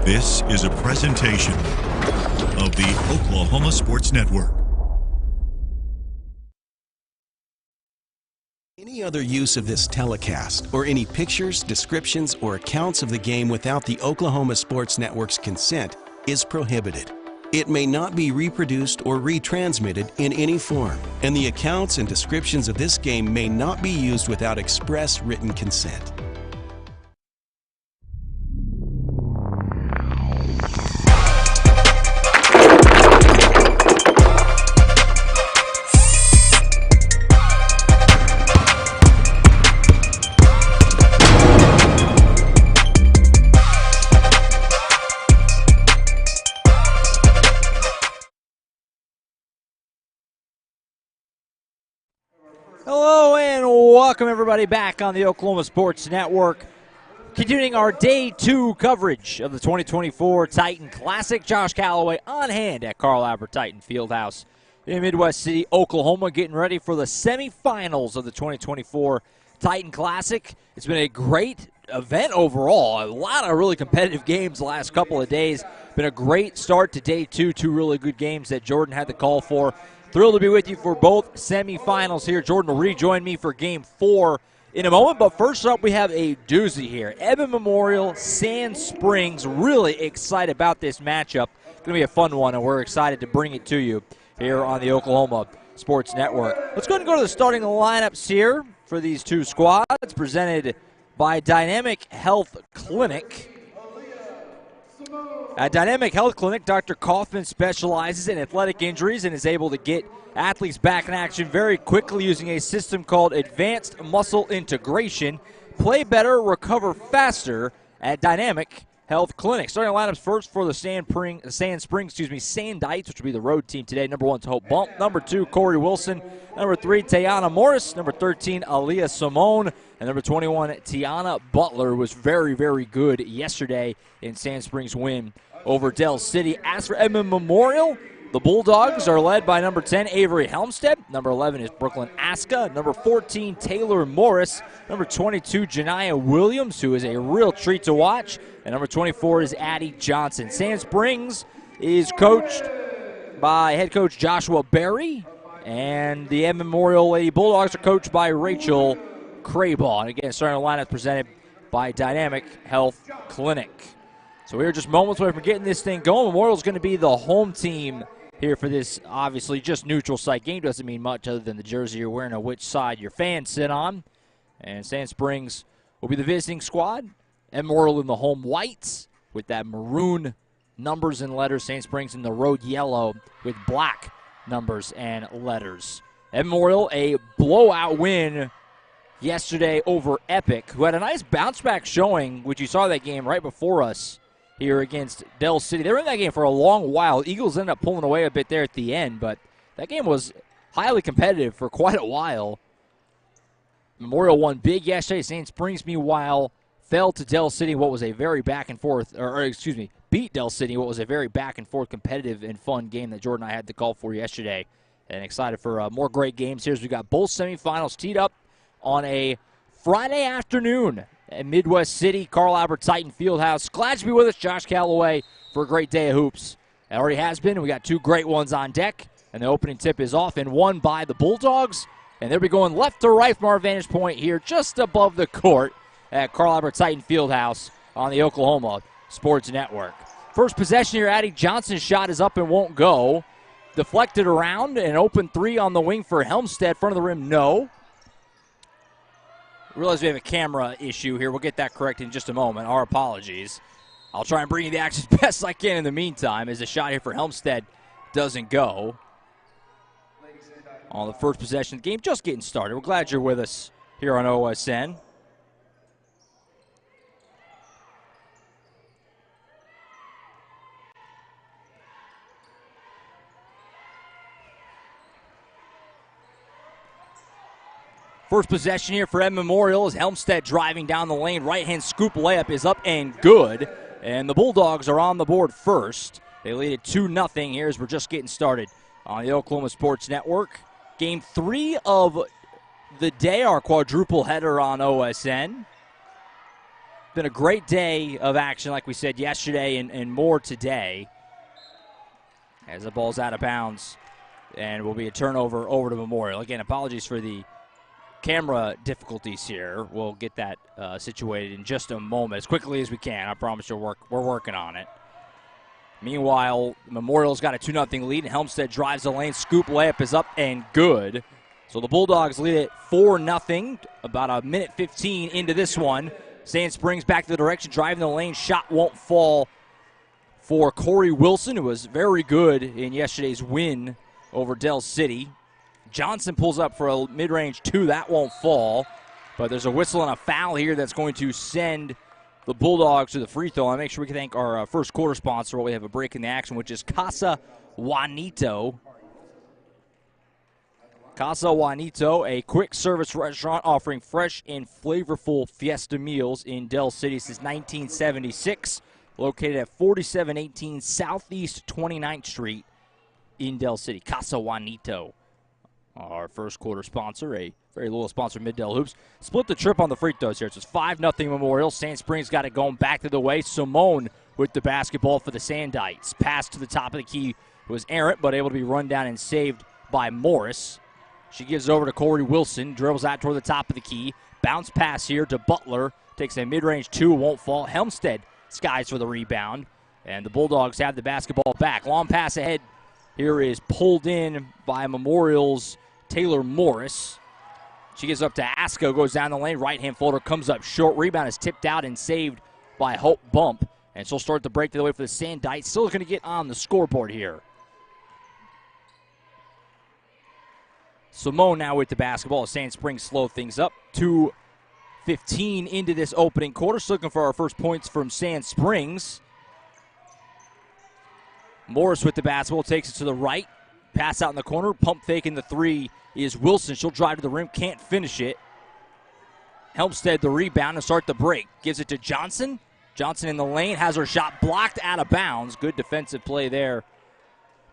This is a presentation of the Oklahoma Sports Network. Any other use of this telecast or any pictures, descriptions, or accounts of the game without the Oklahoma Sports Network's consent is prohibited. It may not be reproduced or retransmitted in any form, and the accounts and descriptions of this game may not be used without express written consent. Hello and welcome everybody back on the Oklahoma Sports Network. Continuing our Day 2 coverage of the 2024 Titan Classic. Josh Calloway on hand at Carl Albert Titan Fieldhouse in Midwest City, Oklahoma, getting ready for the semifinals of the 2024 Titan Classic. It's been a great event overall. A lot of really competitive games the last couple of days. Been a great start to Day 2. Two really good games that Jordan had the call for. Thrilled to be with you for both semifinals here. Jordan will rejoin me for Game 4 in a moment. But first up, we have a doozy here. Edmond Memorial, Sand Springs. Really excited about this matchup. Going to be a fun one, and we're excited to bring it to you here on the Oklahoma Sports Network. Let's go ahead and go to the starting lineups here for these two squads, presented by Dynamic Health Clinic. At Dynamic Health Clinic, Dr. Kaufman specializes in athletic injuries and is able to get athletes back in action very quickly using a system called Advanced Muscle Integration. Play better, recover faster at Dynamic Health Clinic. Starting lineups first for the Sandites, which will be the road team today. Number 1 is Hope Bump. Number 2, Corey Wilson. Number 3, Tayana Morris. Number 13, Aaliyah Simone. And number 21, Tiana Butler, was very, very good yesterday in Sand Springs' win over Dell City. As for Edmond Memorial, the Bulldogs are led by number 10, Avery Helmstead. Number 11 is Brooklyn Aska. Number 14, Taylor Morris. Number 22, Janiyah Williams, who is a real treat to watch. And number 24 is Addie Johnson. Sand Springs is coached by head coach Joshua Berry. And the Edmond Memorial Lady Bulldogs are coached by Rachel Craybaugh. And again, starting lineup presented by Dynamic Health Clinic. So we're just moments away from getting this thing going. Memorial's going to be the home team here for this, obviously, just neutral site game. Doesn't mean much other than the jersey you're wearing or which side your fans sit on. And Sand Springs will be the visiting squad. Edmond Memorial in the home whites with that maroon numbers and letters. Sand Springs in the road yellow with black numbers and letters. Edmond Memorial, a blowout win yesterday over Epic, who had a nice bounce-back showing, which you saw that game right before us here against Dell City. They were in that game for a long while. Eagles ended up pulling away a bit there at the end, but that game was highly competitive for quite a while. Memorial won big yesterday. Sand Springs, meanwhile, fell to Dell City, what was a very beat Dell City, what was a very back-and-forth competitive and fun game that Jordan and I had the call for yesterday. And excited for more great games here as we got both semifinals teed up on a Friday afternoon at Midwest City, Carl Albert Titan Fieldhouse. Glad to be with us, Josh Calloway, for a great day of hoops. It already has been. We got two great ones on deck, and the opening tip is off and won by the Bulldogs. And they'll be going left to right from our vantage point here, just above the court at Carl Albert Titan Fieldhouse on the Oklahoma Sports Network. First possession here, Addie Johnson's shot is up and won't go. Deflected around, an open three on the wing for Helmstead. Front of the rim, no. Realize we have a camera issue here. We'll get that corrected in just a moment. Our apologies. I'll try and bring you the action as best I can in the meantime, as the shot here for Helmstead doesn't go. On the first possession of the game, just getting started. We're glad you're with us here on OSN. First possession here for Edmond Memorial is Helmstead driving down the lane. Right-hand scoop layup is up and good. And the Bulldogs are on the board first. They lead it 2-0 here as we're just getting started on the Oklahoma Sports Network. Game 3 of the day, our quadruple header on OSN. been a great day of action, like we said yesterday, and more today. As the ball's out of bounds, and will be a turnover over to Memorial. Again, apologies for the camera difficulties here. We'll get that situated in just a moment, as quickly as we can. I promise you we're working on it. Meanwhile, Memorial's got a 2-0 lead, and Helmstead drives the lane. Scoop layup is up and good. So the Bulldogs lead it 4-0, about a minute 15 into this one. Sand Springs back to the direction, driving the lane. Shot won't fall for Corey Wilson, who was very good in yesterday's win over Del City. Johnson pulls up for a mid-range 2. That won't fall. But there's a whistle and a foul here that's going to send the Bulldogs to the free throw. I'll make sure we can thank our first quarter sponsor while we have a break in the action, which is Casa Juanito. Casa Juanito, a quick service restaurant offering fresh and flavorful fiesta meals in Del City since 1976. Located at 4718 Southeast 29th Street in Del City. Casa Juanito, our first quarter sponsor, a very loyal sponsor, Mid-Del Hoops. Split the trip on the free throws here. It's 5-0 Memorial. Sand Springs got it going back to the way. Simone with the basketball for the Sandites. Pass to the top of the key was errant, but able to be run down and saved by Morris. She gives it over to Corey Wilson. Dribbles out toward the top of the key. Bounce pass here to Butler. Takes a mid-range 2. Won't fall. Helmstead skies for the rebound. And the Bulldogs have the basketball back. Long pass ahead here is pulled in by Memorial's Taylor Morris. She gets up to Asco. Goes down the lane. Right-hand floater comes up short. Rebound is tipped out and saved by Hope Bump. And she'll start the break to the way for the Sandites. Still going to get on the scoreboard here. Simone now with the basketball. Sand Springs slow things up. 2:15 into this opening quarter. Still looking for our first points from Sand Springs. Morris with the basketball. Takes it to the right. Pass out in the corner. Pump faking the 3 is Wilson. She'll drive to the rim. Can't finish it. Helmstead the rebound and start the break. Gives it to Johnson. Johnson in the lane. Has her shot blocked out of bounds. Good defensive play there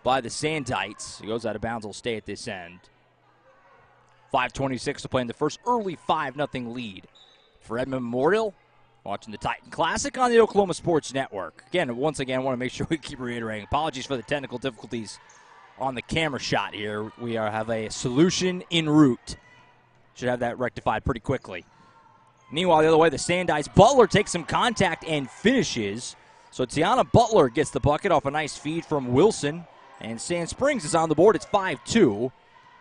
by the Sandites. It goes out of bounds. Will stay at this end. 5:26 to play in the first. Early 5-0 lead for Edmond Memorial. Watching the Titan Classic on the Oklahoma Sports Network. Once again, I want to make sure we keep reiterating. Apologies for the technical difficulties on the camera shot here. We have a solution en route. Should have that rectified pretty quickly. Meanwhile, the other way, the Sandites. Butler takes some contact and finishes. So Tiana Butler gets the bucket off a nice feed from Wilson. And Sand Springs is on the board. It's 5-2,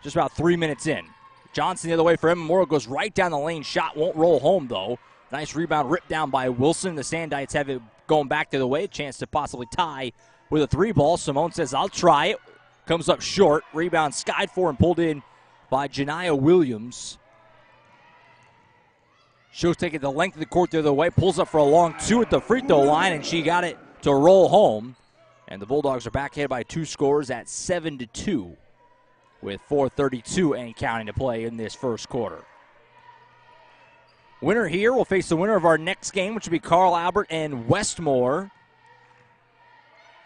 just about 3 minutes in. Johnson the other way for Edmond Memorial. Goes right down the lane. Shot won't roll home, though. Nice rebound ripped down by Wilson. The Sandites have it going back the other way. A chance to possibly tie with a 3-ball. Simone says, I'll try it. Comes up short. Rebound skied for and pulled in by Janiyah Williams. She'll take it the length of the court the other way. Pulls up for a long 2 at the free throw line, and she got it to roll home. And the Bulldogs are back ahead by 2 scores at 7-2. With 4:32 and counting to play in this first quarter. Winner here will face the winner of our next game, which will be Carl Albert and Westmore.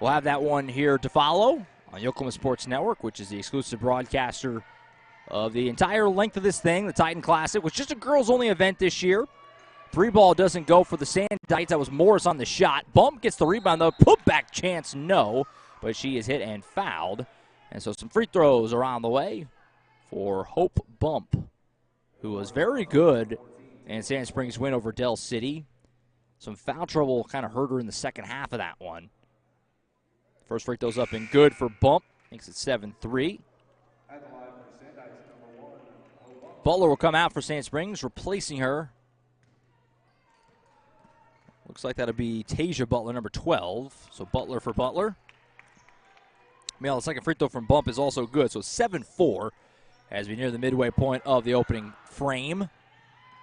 We'll have that one here to follow on the Oklahoma Sports Network, which is the exclusive broadcaster of the entire length of this thing, the Titan Classic, which is just a girls-only event this year. 3-ball doesn't go for the Sandites. That was Morris on the shot. Bump gets the rebound, though. Put-back chance, no. But she is hit and fouled. And so some free throws are on the way for Hope Bump, who was very good in Sand Springs' win over Del City. Some foul trouble kind of hurt her in the second half of that one. First free throws up and good for Bump. Makes it 7-3. Butler will come out for Sand Springs, replacing her. Looks like that'll be Tasia Butler, number 12. So Butler for Butler. Meanwhile, the second free throw from Bump is also good, so 7-4 as we near the midway point of the opening frame.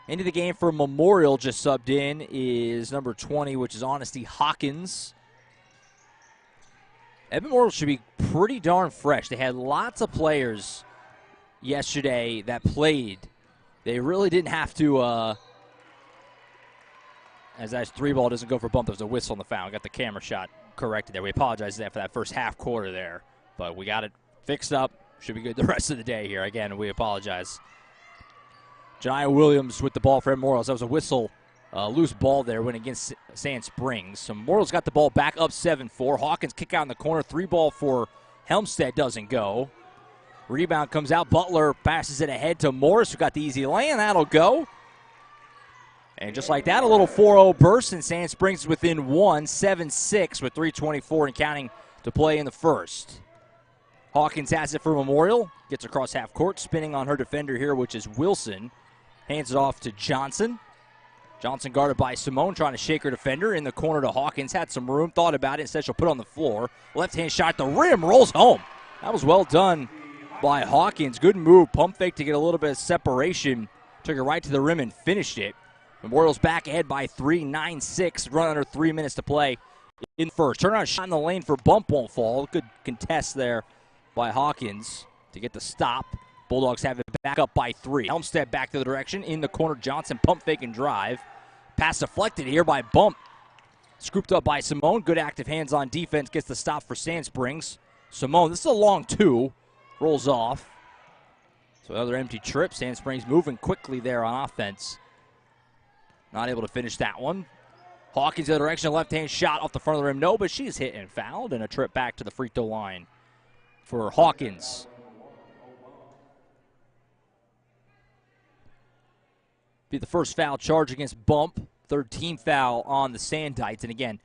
Into the game for Memorial, just subbed in, is number 20, which is Honesty Hawkins. Edmond Memorial should be pretty darn fresh. They had lots of players yesterday that played. They really didn't have to, as that 3-ball doesn't go for Bump, there's a whistle on the foul. Got the camera shot corrected there. We apologize for that first half quarter there, but we got it fixed up. Should be good the rest of the day here. Again, we apologize. Janiyah Williams with the ball for Edmond Memorial. That was a whistle loose ball there went against Sand Springs. So Memorial's got the ball back up 7-4. Hawkins kick out in the corner. 3-ball for Helmstead doesn't go. Rebound comes out. Butler passes it ahead to Morris, who got the easy lay, and that'll go. And just like that, a little 4-0 burst, and Sand Springs is within 7-6 with 3:24 and counting to play in the first. Hawkins has it for Memorial. Gets across half court, spinning on her defender here, which is Wilson. Hands it off to Johnson. Johnson guarded by Simone, trying to shake her defender. In the corner to Hawkins. Had some room, thought about it. Instead, she'll put it on the floor. Left-hand shot at the rim, rolls home. That was well done by Hawkins. Good move. Pump fake to get a little bit of separation. Took it right to the rim and finished it. Memorial's back ahead by 3, 9-6. Run under 3 minutes to play in first. Turnaround shot in the lane for Bump won't fall. Good contest there by Hawkins to get the stop. Bulldogs have it back up by 3. Helmstead back to the direction. In the corner, Johnson pump fake and drive. Pass deflected here by Bump. Scooped up by Simone. Good active hands-on defense. Gets the stop for Sand Springs. Simone, this is a long 2. Rolls off. So another empty trip. Sand Springs moving quickly there on offense. Not able to finish that one. Hawkins in the direction. Left-hand shot off the front of the rim. No, but she's hit and fouled. And a trip back to the free throw line for Hawkins. Be the first foul charge against Bump. Third team foul on the Sandites. And again,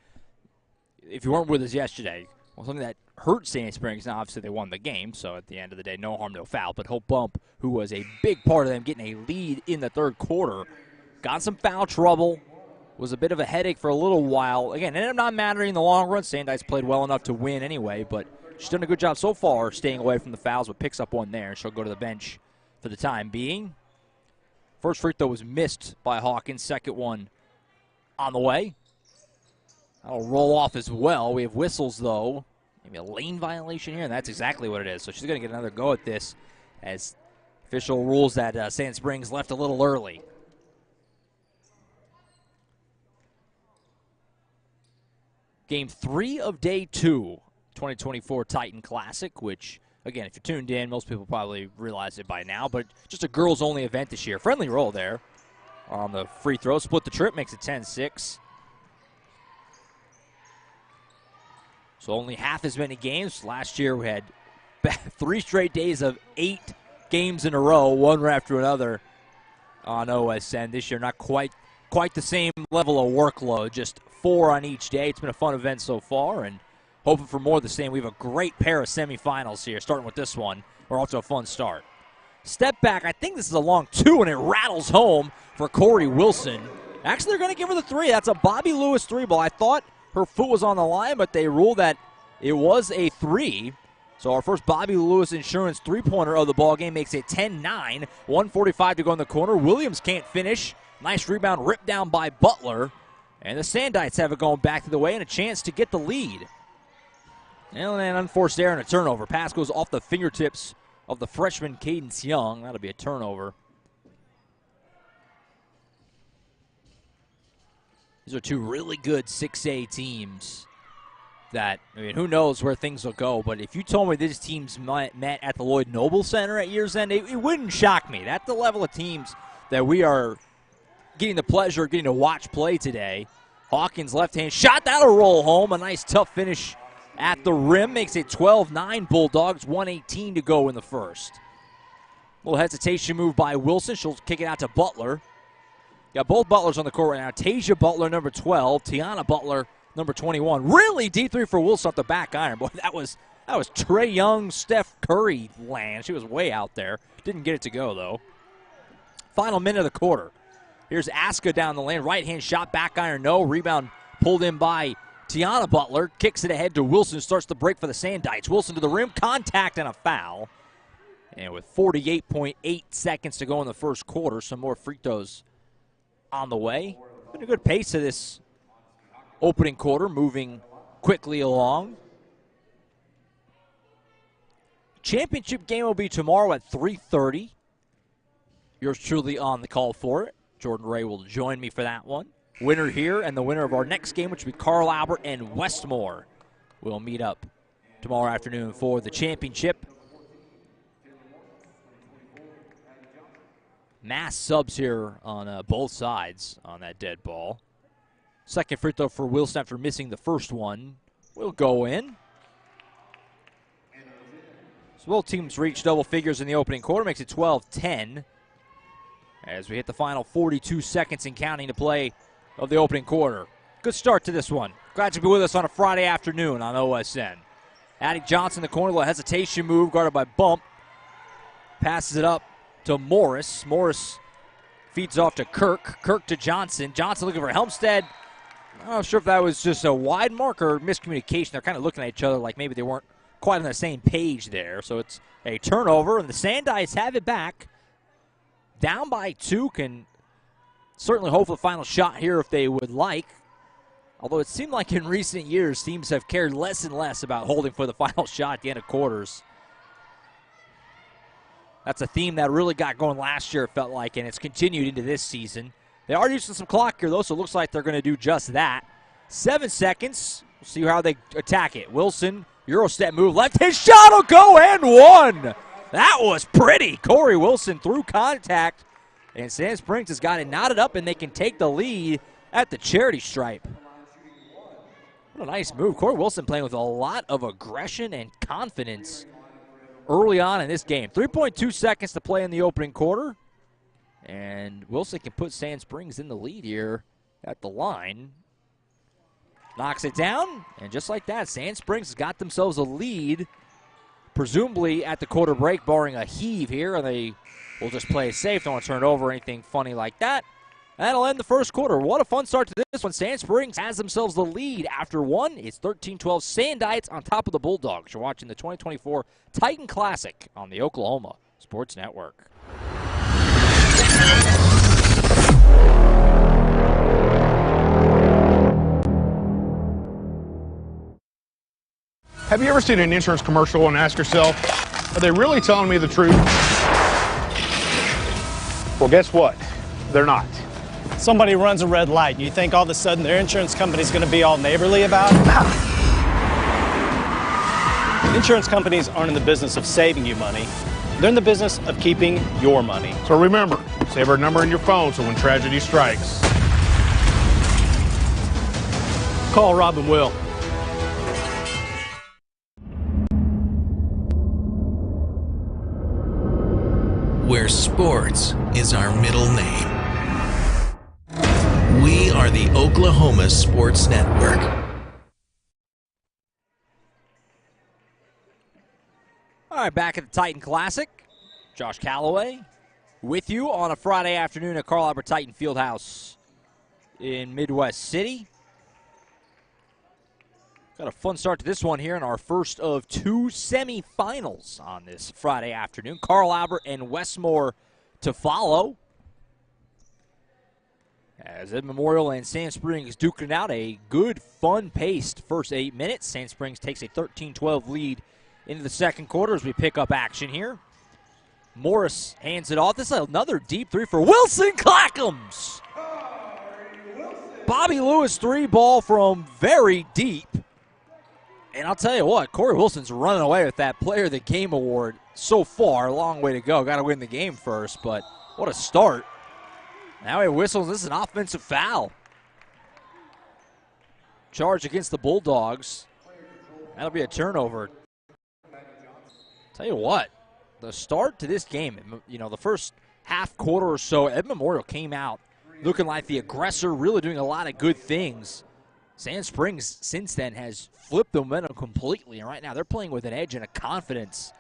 if you weren't with us yesterday, something that hurt Sand Springs, now obviously they won the game, so at the end of the day, no harm, no foul. But Hope Bump, who was a big part of them getting a lead in the third quarter, got some foul trouble, was a bit of a headache for a little while. Again, ended up not mattering in the long run. Sandites played well enough to win anyway, but she's done a good job so far staying away from the fouls, but picks up one there, and she'll go to the bench for the time being. First free throw was missed by Hawkins. Second one on the way. That'll roll off as well. We have whistles, though. Maybe a lane violation here, and that's exactly what it is. So she's going to get another go at this as official rules that Sand Springs left a little early. Game 3 of day 2, 2024 Titan Classic, which, again, if you're tuned in, most people probably realize it by now, but just a girls-only event this year. Friendly roll there on the free throw. Split the trip, makes it 10-6. So only half as many games. Last year we had 3 straight days of 8 games in a row, one right after another on OSN. This year not quite the same level of workload, just 4 on each day. It's been a fun event so far, and hoping for more of the same. We have a great pair of semifinals here, starting with this one. We're off to a fun start. Step back. I think this is a long 2, and it rattles home for Corey Wilson. Actually, they're going to give her the 3. That's a Bobby Lewis 3-ball. I thought her foot was on the line, but they ruled that it was a 3. So our first Bobby Lewis Insurance 3-pointer of the ballgame makes it 10-9. 1:45 to go in the corner. Williams can't finish. Nice rebound ripped down by Butler. And the Sandites have it going back to the way and a chance to get the lead. And an unforced error and a turnover. Pass goes off the fingertips of the freshman Cadence Young. That'll be a turnover. These are 2 really good 6A teams that, I mean, who knows where things will go, but if you told me these teams met at the Lloyd Noble Center at year's end, it wouldn't shock me. That's the level of teams that we are getting the pleasure of getting to watch play today. Hawkins left-hand shot. That'll roll home. A nice tough finish at the rim. Makes it 12-9 Bulldogs. 1:18 to go in the first. Little hesitation move by Wilson. She'll kick it out to Butler. Got both Butlers on the court right now. Tasia Butler, number 12. Tiana Butler, number 21. Really deep 3 for Wilson off the back iron. Boy, that was Trae Young, Steph Curry land. She was way out there. Didn't get it to go, though. Final minute of the quarter. Here's Aska down the lane. Right-hand shot, back iron, no. Rebound pulled in by Tiana Butler. Kicks it ahead to Wilson. Starts the break for the Sandites. Wilson to the rim. Contact and a foul. And with 48.8 seconds to go in the first quarter, some more free throws on the way. Been a good pace to this opening quarter, moving quickly along. Championship game will be tomorrow at 3:30. Yours truly on the call for it. Jordan Ray will join me for that one. Winner here and the winner of our next game, which will be Carl Albert and Westmore, will meet up tomorrow afternoon for the championship. mass subs here on both sides on that dead ball. Second free throw for Wilson after missing the first one will go in. So both teams reach double figures in the opening quarter, makes it 12-10 as we hit the final 42 seconds and counting to play of the opening quarter. Good start to this one. Glad to be with us on a Friday afternoon on OSN. Addie Johnson in the corner, a little hesitation move guarded by Bump. Passes it up to Morris. Morris feeds off to Kirk. Kirk to Johnson. Johnson looking for Helmstead. I'm not sure if that was just a wide mark or miscommunication. They're kind of looking at each other like maybe they weren't quite on the same page there. So it's a turnover, and the Sandites have it back. Down by 2, can certainly hope for the final shot here if they would like. Although it seemed like in recent years, teams have cared less and less about holding for the final shot at the end of quarters. That's a theme that really got going last year, it felt like, and it's continued into this season. They are using some clock here, though, so it looks like they're going to do just that. 7 seconds. We'll see how they attack it. Wilson, Euro step move left. His shot will go and one. That was pretty. Corey Wilson through contact, and Sand Springs has got it knotted up, and they can take the lead at the charity stripe. What a nice move. Corey Wilson playing with a lot of aggression and confidence early on in this game. 3.2 seconds to play in the opening quarter. And Wilson can put Sand Springs in the lead here at the line. Knocks it down. And just like that, Sand Springs has got themselves a lead, presumably at the quarter break, barring a heave here. And they will just play it safe. Don't want to turn it over or anything funny like that. That'll end the first quarter. What a fun start to this one. Sand Springs has themselves the lead after one. It's 13-12. Sandites on top of the Bulldogs. You're watching the 2024 Titan Classic on the Oklahoma Sports Network. Have you ever seen an insurance commercial and ask yourself, are they really telling me the truth? Well, guess what? They're not. Somebody runs a red light and you think all of a sudden their insurance company's going to be all neighborly about it? Insurance companies aren't in the business of saving you money. They're in the business of keeping your money. So remember, save our number in your phone so when tragedy strikes, Call Rob and Will. Where sports is our middle name. We are the Oklahoma Sports Network. All right, back at the Titan Classic. Josh Calloway with you on a Friday afternoon at Carl Albert Titan Fieldhouse in Midwest City. Got a fun start to this one here in our first of 2 semifinals on this Friday afternoon. Carl Albert and Westmore to follow, as Ed Memorial and Sand Springs duking out a good, fun-paced first 8 minutes. Sand Springs takes a 13-12 lead into the second quarter as we pick up action here. Morris hands it off. This is another deep three for Wilson Clackams. Bobby Lewis 3-ball from very deep. And I'll tell you what, Corey Wilson's running away with that Player of the Game award so far. A long way to go. Got to win the game first, but what a start. Now he whistles. This is an offensive foul. Charge against the Bulldogs. That'll be a turnover. Tell you what, the start to this game, you know, the first half quarter or so, Ed Memorial came out looking like the aggressor, really doing a lot of good things. Sand Springs, since then, has flipped the momentum completely. And right now, they're playing with an edge and a confidence.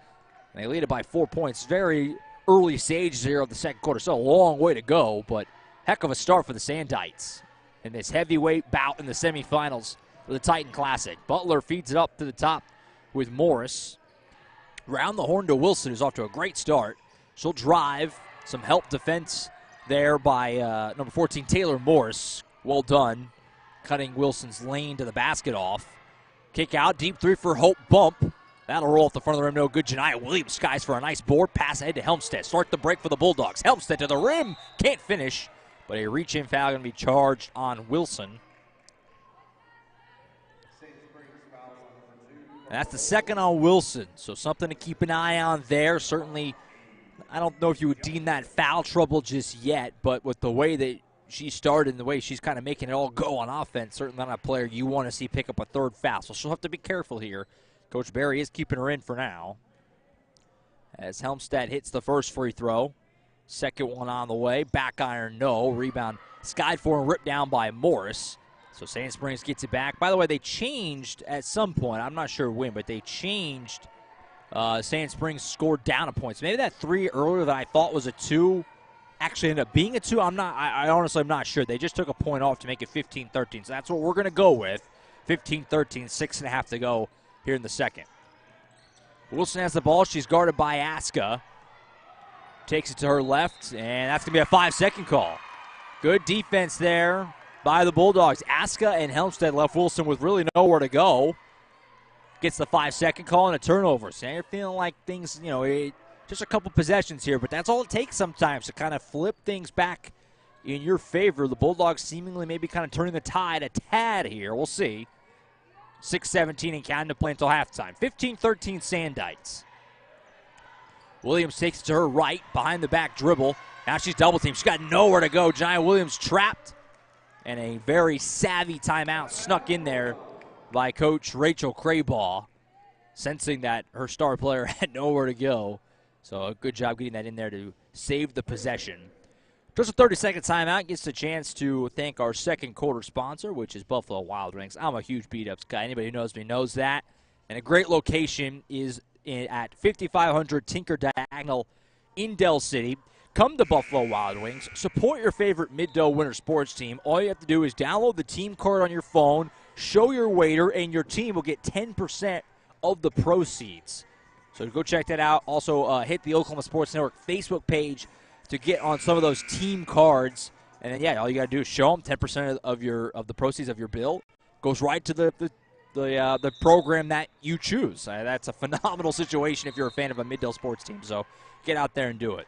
And they lead it by 4 points. Very early stages here of the second quarter. Still a long way to go, but heck of a start for the Sandites in this heavyweight bout in the semifinals for the Titan Classic. Butler feeds it up to the top with Morris. Round the horn to Wilson, who's off to a great start. She'll drive. Some help defense there by number 14, Taylor Morris. Well done. Cutting Wilson's lane to the basket off. Kick out, deep three for Hope Bump. That'll roll off the front of the rim, no good. Janiyah Williams skies for a nice board. Pass ahead to Helmstead. Start the break for the Bulldogs. Helmstead to the rim. Can't finish, but a reach-in foul going to be charged on Wilson. And that's the second on Wilson, so something to keep an eye on there. Certainly I don't know if you would deem that foul trouble just yet, but with the way that she started and the way she's kind of making it all go on offense, certainly not a player you want to see pick up a third foul. So she'll have to be careful here. Coach Barry is keeping her in for now. As Helmstedt hits the first free throw. Second one on the way. Back iron, no. Rebound skied for and ripped down by Morris. So Sand Springs gets it back. By the way, they changed at some point. I'm not sure when, but they changed. Sand Springs scored down a point. So maybe that three earlier that I thought was a two actually ended up being a two. I honestly am not sure. They just took a point off to make it 15-13. So that's what we're going to go with. 15-13, 6.5 to go here in the second. Wilson has the ball. She's guarded by Aska. Takes it to her left, and that's going to be a 5-second call. Good defense there by the Bulldogs. Aska and Helmstedt left Wilson with really nowhere to go. Gets the 5-second call and a turnover. So you're feeling like things, just a couple possessions here, but that's all it takes sometimes to kind of flip things back in your favor. The Bulldogs seemingly maybe kind of turning the tide a tad here. We'll see. 6:17 and counting to play until halftime. 15-13 Sandites. Williams takes it to her right, behind the back dribble. Now she's double teamed. She's got nowhere to go. Giant Williams trapped. And a very savvy timeout snuck in there by Coach Rachel Craybaugh, sensing that her star player had nowhere to go. So a good job getting that in there to save the possession. Just a 30-second timeout. Gets the chance to thank our second quarter sponsor, which is Buffalo Wild Wings. I'm a huge beat-ups guy. Anybody who knows me knows that. And a great location is at 5500 Tinker Diagonal in Del City. Come to Buffalo Wild Wings. Support your favorite Mid-Doe winter sports team. All you have to do is download the team card on your phone, show your waiter, and your team will get 10% of the proceeds. So go check that out. Also, hit the Oklahoma Sports Network Facebook page to get on some of those team cards. And then, yeah, all you got to do is show them 10% of the proceeds of your bill. Goes right to the program that you choose. That's a phenomenal situation if you're a fan of a Mid-Dale sports team. So get out there and do it.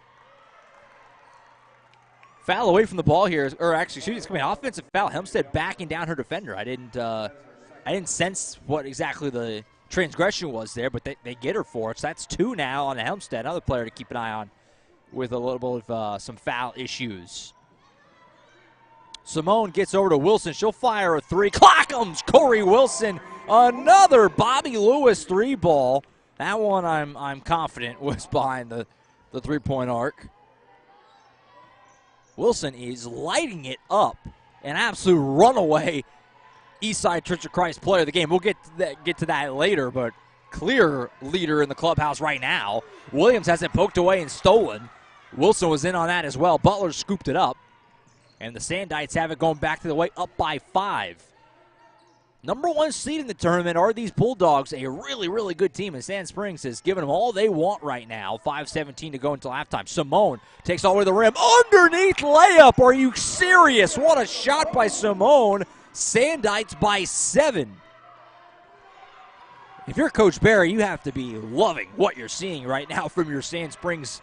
Foul away from the ball here, or actually, it's coming offensive foul. Helmstedt backing down her defender. I didn't sense what exactly the transgression was there, but they get her for it. So that's two now on Helmstedt. Another player to keep an eye on with a little bit of some foul issues. Simone gets over to Wilson. She'll fire a three. Clock'ems! Corey Wilson. Another Bobby Lewis three ball. That one I'm confident was behind the three-point arc. Wilson is lighting it up. An absolute runaway Eastside Church of Christ player of the game. We'll get to that later, but clear leader in the clubhouse right now. Williams has it poked away and stolen. Wilson was in on that as well. Butler scooped it up. And the Sandites have it going back to the way, up by 5. Number one seed in the tournament are these Bulldogs, a really, really good team. And Sand Springs has given them all they want right now. 5:17 to go until halftime. Simone takes all the way to the rim. Underneath layup. Are you serious? What a shot by Simone. Sandites by 7. If you're Coach Barry, you have to be loving what you're seeing right now from your Sand Springs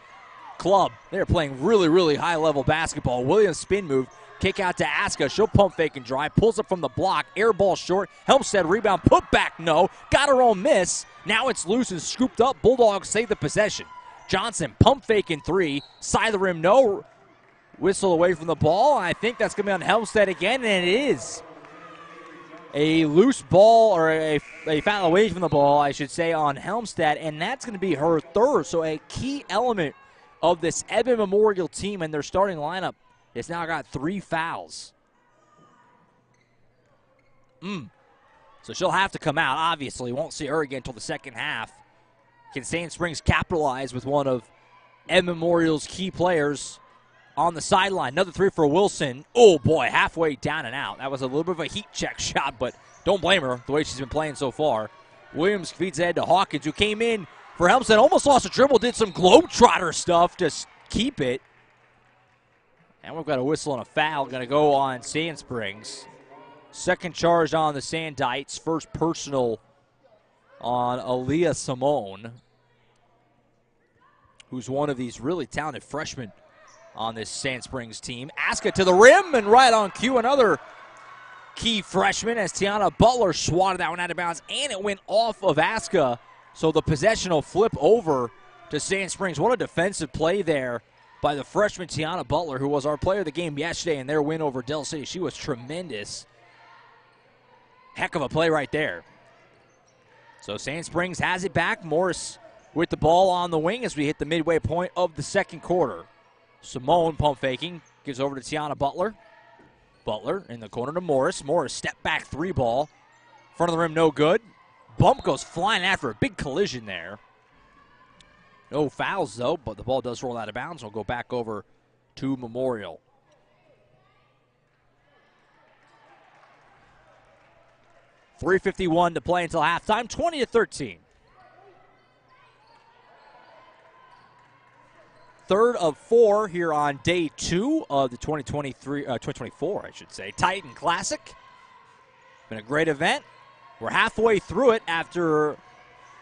club. They're playing really, really high-level basketball. Williams spin move. Kick out to Aska. She'll pump fake and drive. Pulls up from the block. Air ball short. Helmstedt rebound. Put back no. Got her own miss. Now it's loose and scooped up. Bulldogs save the possession. Johnson pump fake in 3. Side of the rim no. Whistle away from the ball. I think that's going to be on Helmstedt again, and it is. A loose ball, or a foul away from the ball, I should say, on Helmstedt, and that's going to be her third. So a key element of this Edmond Memorial team and their starting lineup has now got 3 fouls. So she'll have to come out, obviously. Won't see her again until the second half. Can Sand Springs capitalize with one of Edmond Memorial's key players on the sideline? Another 3 for Wilson. Oh, boy, halfway down and out. That was a little bit of a heat check shot, but don't blame her the way she's been playing so far. Williams feeds ahead to Hawkins, who came in for Helmstedt. Almost lost a dribble, did some Globetrotter stuff to keep it. And we've got a whistle and a foul going to go on Sand Springs. Second charge on the Sandites. First personal on Aaliyah Simone, who's one of these really talented freshmen on this Sand Springs team. Aska to the rim and right on cue. Another key freshman as Tiana Butler swatted that one out of bounds, and it went off of Aska. So the possession will flip over to to Sand Springs. What a defensive play there by the freshman Tiana Butler, who was our player of the game yesterday in their win over Del City. She was tremendous. Heck of a play right there. So Sand Springs has it back. Morris with the ball on the wing as we hit the midway point of the second quarter. Simone pump faking, gives over to Tiana Butler. Butler in the corner to Morris. Morris step back three ball. Front of the rim, no good. Bump goes flying after a big collision there. No fouls though, but the ball does roll out of bounds. We'll go back over to Memorial. .351 to play until halftime, 20-13. Third of four here on day two of the 2024, I should say, Titan Classic. Been a great event. We're halfway through it after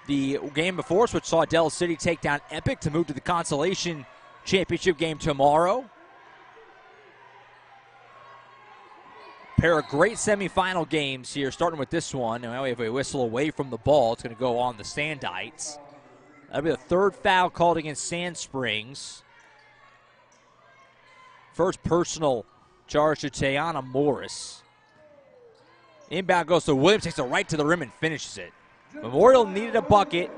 the game before us, which saw Del City take down Epic to move to the consolation championship game tomorrow. Pair of great semifinal games here, starting with this one. Now we have a whistle away from the ball. It's going to go on the Sandites. That'll be the third foul called against Sand Springs. First personal charge to Tiana Morris. Inbound goes to Williams, takes it right to the rim and finishes it. Memorial needed a bucket,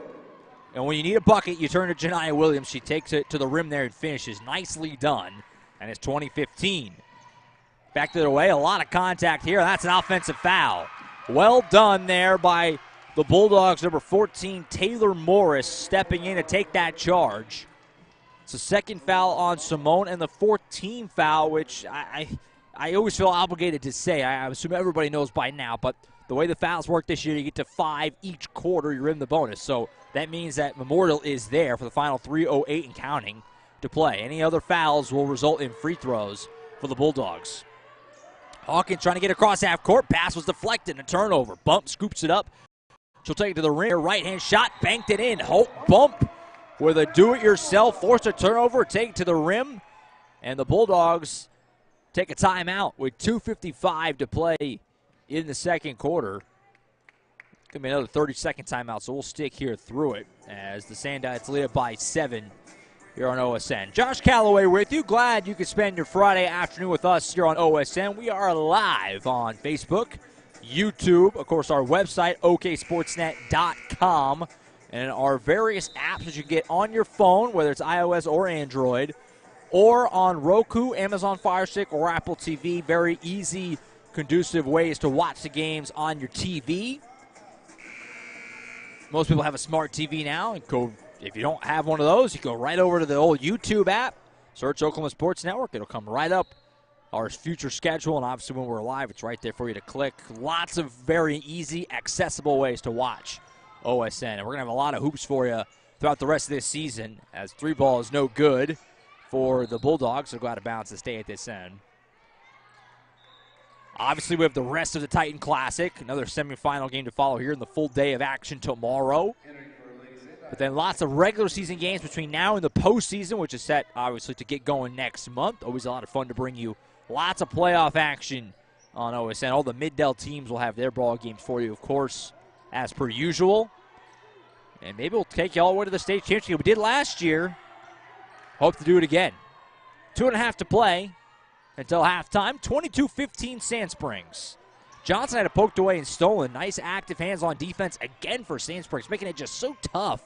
and when you need a bucket, you turn to Janiyah Williams. She takes it to the rim there and finishes. Nicely done, and it's 20-15. Back the other way, a lot of contact here. That's an offensive foul. Well done there by the Bulldogs, number 14, Taylor Morris, stepping in to take that charge. It's the second foul on Simone and the 14th foul, which I always feel obligated to say. I assume everybody knows by now, but the way the fouls work this year, you get to 5 each quarter, you're in the bonus. So that means that Memorial is there for the final 3:08 and counting to play. Any other fouls will result in free throws for the Bulldogs. Hawkins trying to get across half court. Pass was deflected, a turnover. Bump scoops it up. She'll take it to the rim. Right-hand shot, banked it in. Hope Bump with a do-it-yourself. Forced a turnover, take it to the rim. And the Bulldogs take a timeout with 2:55 to play in the second quarter. Going to be another 30-second timeout, so we'll stick here through it as the Sandites lead it by 7 here on OSN. Josh Calloway with you. Glad you could spend your Friday afternoon with us here on OSN. We are live on Facebook, YouTube, of course, our website, oksportsnet.com, and our various apps that you can get on your phone, whether it's iOS or Android, or on Roku, Amazon Fire Stick, or Apple TV. Very easy, conducive ways to watch the games on your TV. Most people have a smart TV now. If you don't have one of those, you go right over to the old YouTube app, search Oklahoma Sports Network. It'll come right up, our future schedule, and obviously when we're live, it's right there for you to click. Lots of very easy, accessible ways to watch OSN. And we're going to have a lot of hoops for you throughout the rest of this season, as 3 ball is no good for the Bulldogs. They'll go out of bounds to stay at this end. Obviously, we have the rest of the Titan Classic, another semifinal game to follow here in the full day of action tomorrow. But then lots of regular season games between now and the postseason, which is set, obviously, to get going next month. Always a lot of fun to bring you lots of playoff action on OSN. All the Mid-Del teams will have their ball games for you, of course, as per usual. And maybe we'll take you all the way to the state championship. We did last year. Hope to do it again. 2.5 to play until halftime. 22-15 Sand Springs. Johnson had it poked away and stolen. Nice active hands on defense again for Sand Springs, making it just so tough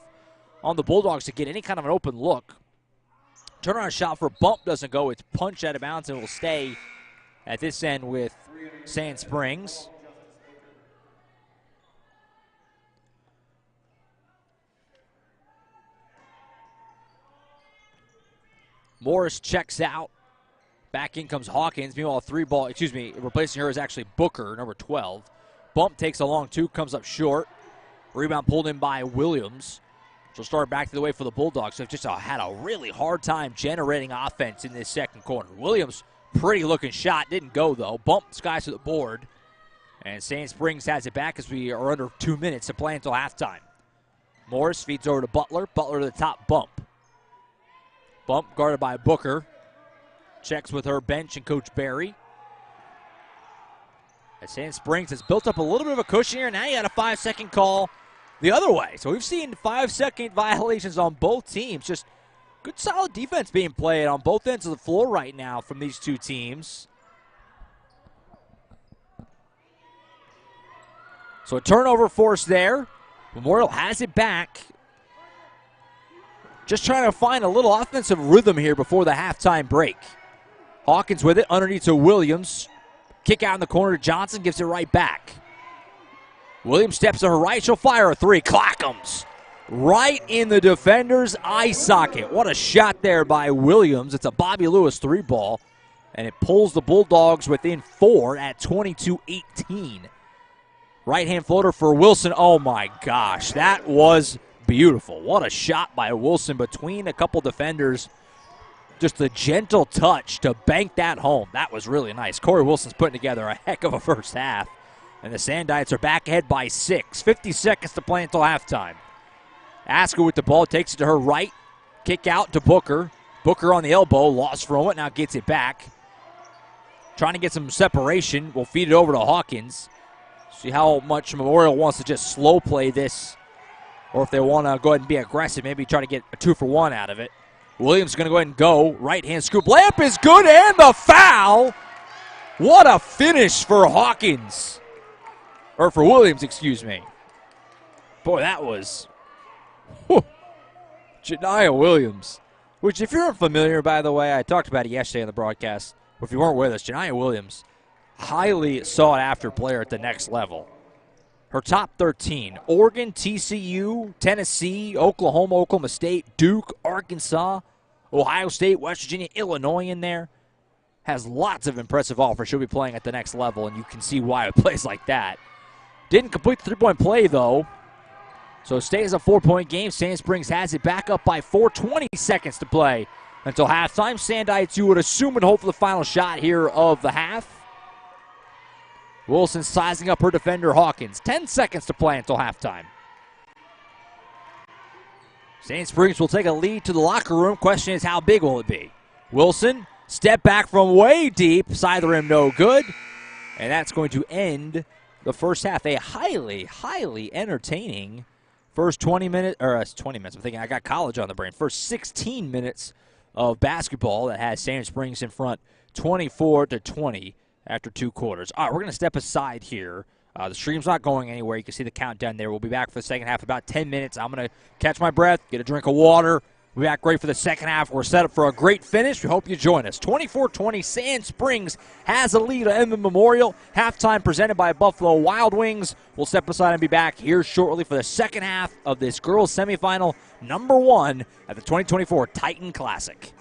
on the Bulldogs to get any kind of an open look. Turnaround shot for Bump doesn't go. It's punched out of bounds and will stay at this end with Sand Springs. Morris checks out. Back in comes Hawkins. Meanwhile, replacing her is actually Booker, number 12. Bump takes a long 2, comes up short. Rebound pulled in by Williams. She'll start back to the way for the Bulldogs. So just had a really hard time generating offense in this second quarter. Williams, pretty looking shot. Didn't go, though. Bump skies to the board. And Sand Springs has it back as we are under 2 minutes to play until halftime. Morris feeds over to Butler. Butler to the top. Bump. Bump guarded by Booker. Checks with her bench and Coach Barry. As Sand Springs has built up a little bit of a cushion here. Now you got a 5-second call the other way. So we've seen 5-second violations on both teams. Just good, solid defense being played on both ends of the floor right now from these two teams. So a turnover force there. Memorial has it back. Just trying to find a little offensive rhythm here before the halftime break. Hawkins with it underneath to Williams. Kick out in the corner to Johnson, gives it right back. Williams steps to her right, she'll fire a three. Clackums right in the defender's eye socket. What a shot there by Williams. It's a Bobby Lewis three ball, and it pulls the Bulldogs within 4 at 22-18. Right-hand floater for Wilson. Oh, my gosh. That was beautiful. What a shot by Wilson between a couple defenders. Just a gentle touch to bank that home. That was really nice. Corey Wilson's putting together a heck of a first half. And the Sandites are back ahead by 6. 50 seconds to play until halftime. Asker with the ball, takes it to her right. Kick out to Booker. Booker on the elbow, lost for a moment, now gets it back. Trying to get some separation. We'll feed it over to Hawkins. See how much Memorial wants to just slow play this, or if they want to go ahead and be aggressive, maybe try to get a 2-for-1 out of it. Williams going to go ahead and go. Right-hand scoop. Layup is good, and the foul. What a finish for Hawkins. Or for Williams, excuse me. Boy, that was... Janiah Williams. Which, if you're unfamiliar, by the way, I talked about it yesterday on the broadcast. But if you weren't with us, Janiah Williams, highly sought-after player at the next level. Her top 13, Oregon, TCU, Tennessee, Oklahoma, Oklahoma State, Duke, Arkansas, Ohio State, West Virginia, Illinois in there. Has lots of impressive offers. She'll be playing at the next level, and you can see why it plays like that. Didn't complete the three-point play, though. So it stays a 4-point game. Sand Springs has it back up by 4, 20 seconds to play until halftime. Sandites, you would assume, would hope for the final shot here of the half. Wilson sizing up her defender, Hawkins. 10 seconds to play until halftime. Sand Springs will take a lead to the locker room. Question is, how big will it be? Wilson, step back from way deep. Side of the rim, no good. And that's going to end the first half. A highly, highly entertaining first 20 minutes. Or 20 minutes. I'm thinking I got college on the brain. First 16 minutes of basketball that has Sand Springs in front 24-20. After 2 quarters. All right, we're going to step aside here. The stream's not going anywhere. You can see the countdown there. We'll be back for the second half in about 10 minutes. I'm going to catch my breath, get a drink of water. We'll be back great for the second half. We're set up for a great finish. We hope you join us. 24-20, Sand Springs has a lead at Edmond Memorial. Halftime presented by Buffalo Wild Wings. We'll step aside and be back here shortly for the second half of this girls semifinal number 1 at the 2024 Titan Classic.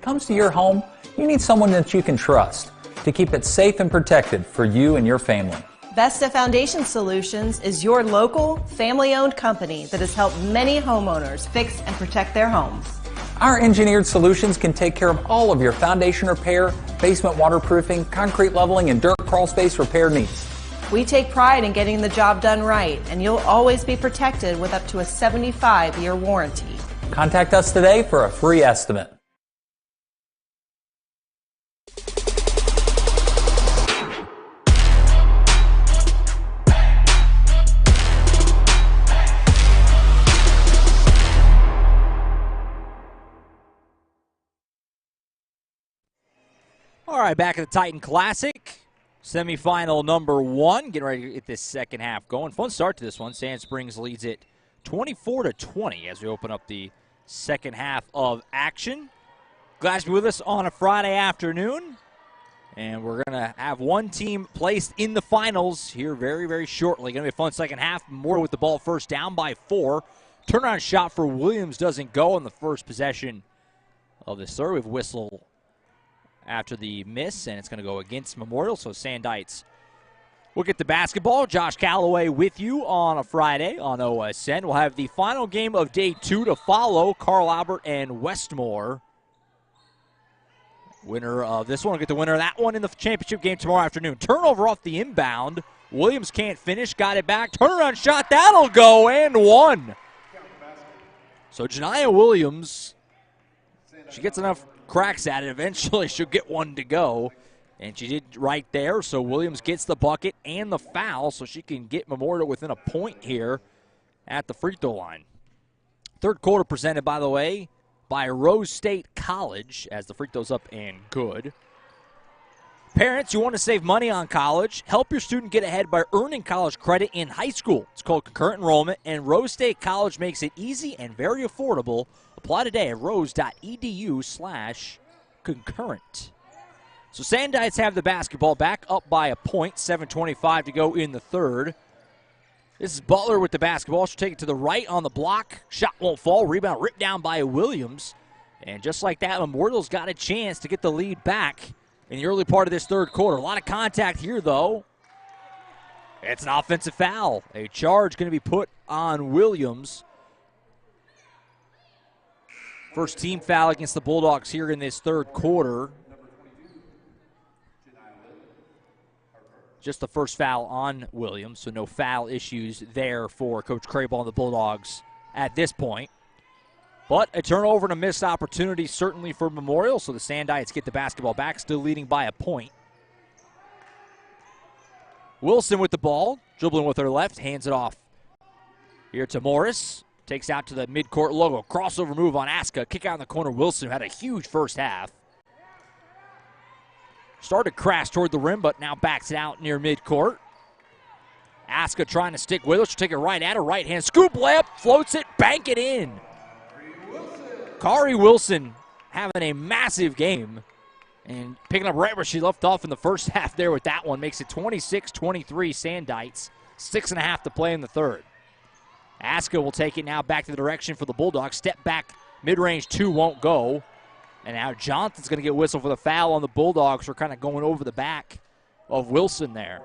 comes to your home, you need someone that you can trust to keep it safe and protected for you and your family. Vesta Foundation Solutions is your local, family-owned company that has helped many homeowners fix and protect their homes. Our engineered solutions can take care of all of your foundation repair, basement waterproofing, concrete leveling, and dirt crawl space repair needs. We take pride in getting the job done right, and you'll always be protected with up to a 75-year warranty. Contact us today for a free estimate. All right, back at the Titan Classic, semifinal number 1. Getting ready to get this second half going. Fun start to this one. Sand Springs leads it 24-20 as we open up the second half of action. Glad to be with us on a Friday afternoon. And we're going to have one team placed in the finals here very, very shortly. Going to be a fun second half. More with the ball first, down by 4. Turnaround shot for Williams doesn't go on the first possession of this third. We've whistled after the miss, and it's going to go against Memorial, so Sandites will get the basketball. Josh Calloway with you on a Friday on OSN. We'll have the final game of day 2 to follow, Carl Albert and Westmore. Winner of this one will get the winner of that one in the championship game tomorrow afternoon. Turnover off the inbound. Williams can't finish, got it back. Turnaround shot, that'll go, and 1. So Janiyah Williams, she gets enough cracks at it. Eventually she'll get one to go, and she did right there. So Williams gets the bucket and the foul, so she can get Memorial within a point here at the free throw line. Third quarter presented, by the way, by Rose State College, as the free throw's up and good. Parents, you want to save money on college? Help your student get ahead by earning college credit in high school. It's called concurrent enrollment, and Rose State College makes it easy and very affordable. Apply today at rose.edu/concurrent. So Sandites have the basketball back up by a point, 7:25 to go in the third. This is Butler with the basketball. She'll take it to the right on the block. Shot won't fall. Rebound ripped down by Williams. And just like that, Memorial's got a chance to get the lead back in the early part of this third quarter. A lot of contact here, though. It's an offensive foul. A charge going to be put on Williams. First team foul against the Bulldogs here in this third quarter. Just the first foul on Williams, so no foul issues there for Coach Crable and the Bulldogs at this point. But a turnover and a missed opportunity certainly for Memorial, so the Sandites get the basketball back, still leading by a point. Wilson with the ball, dribbling with her left, hands it off here to Morris. Takes out to the midcourt logo. Crossover move on Aska. Kick out in the corner. Wilson had a huge first half. Started crash toward the rim, but now backs it out near midcourt. Aska trying to stick with her. She'll take it right at her right hand. Scoop layup, floats it, bank it in. Kari Wilson having a massive game and picking up right where she left off in the first half there with that one. Makes it 26-23 Sandites. 6.5 to play in the third. Aska will take it now back to the direction for the Bulldogs. Step back, mid-range 2 won't go. And now Johnson's going to get whistled for the foul on the Bulldogs for kind of going over the back of Wilson there.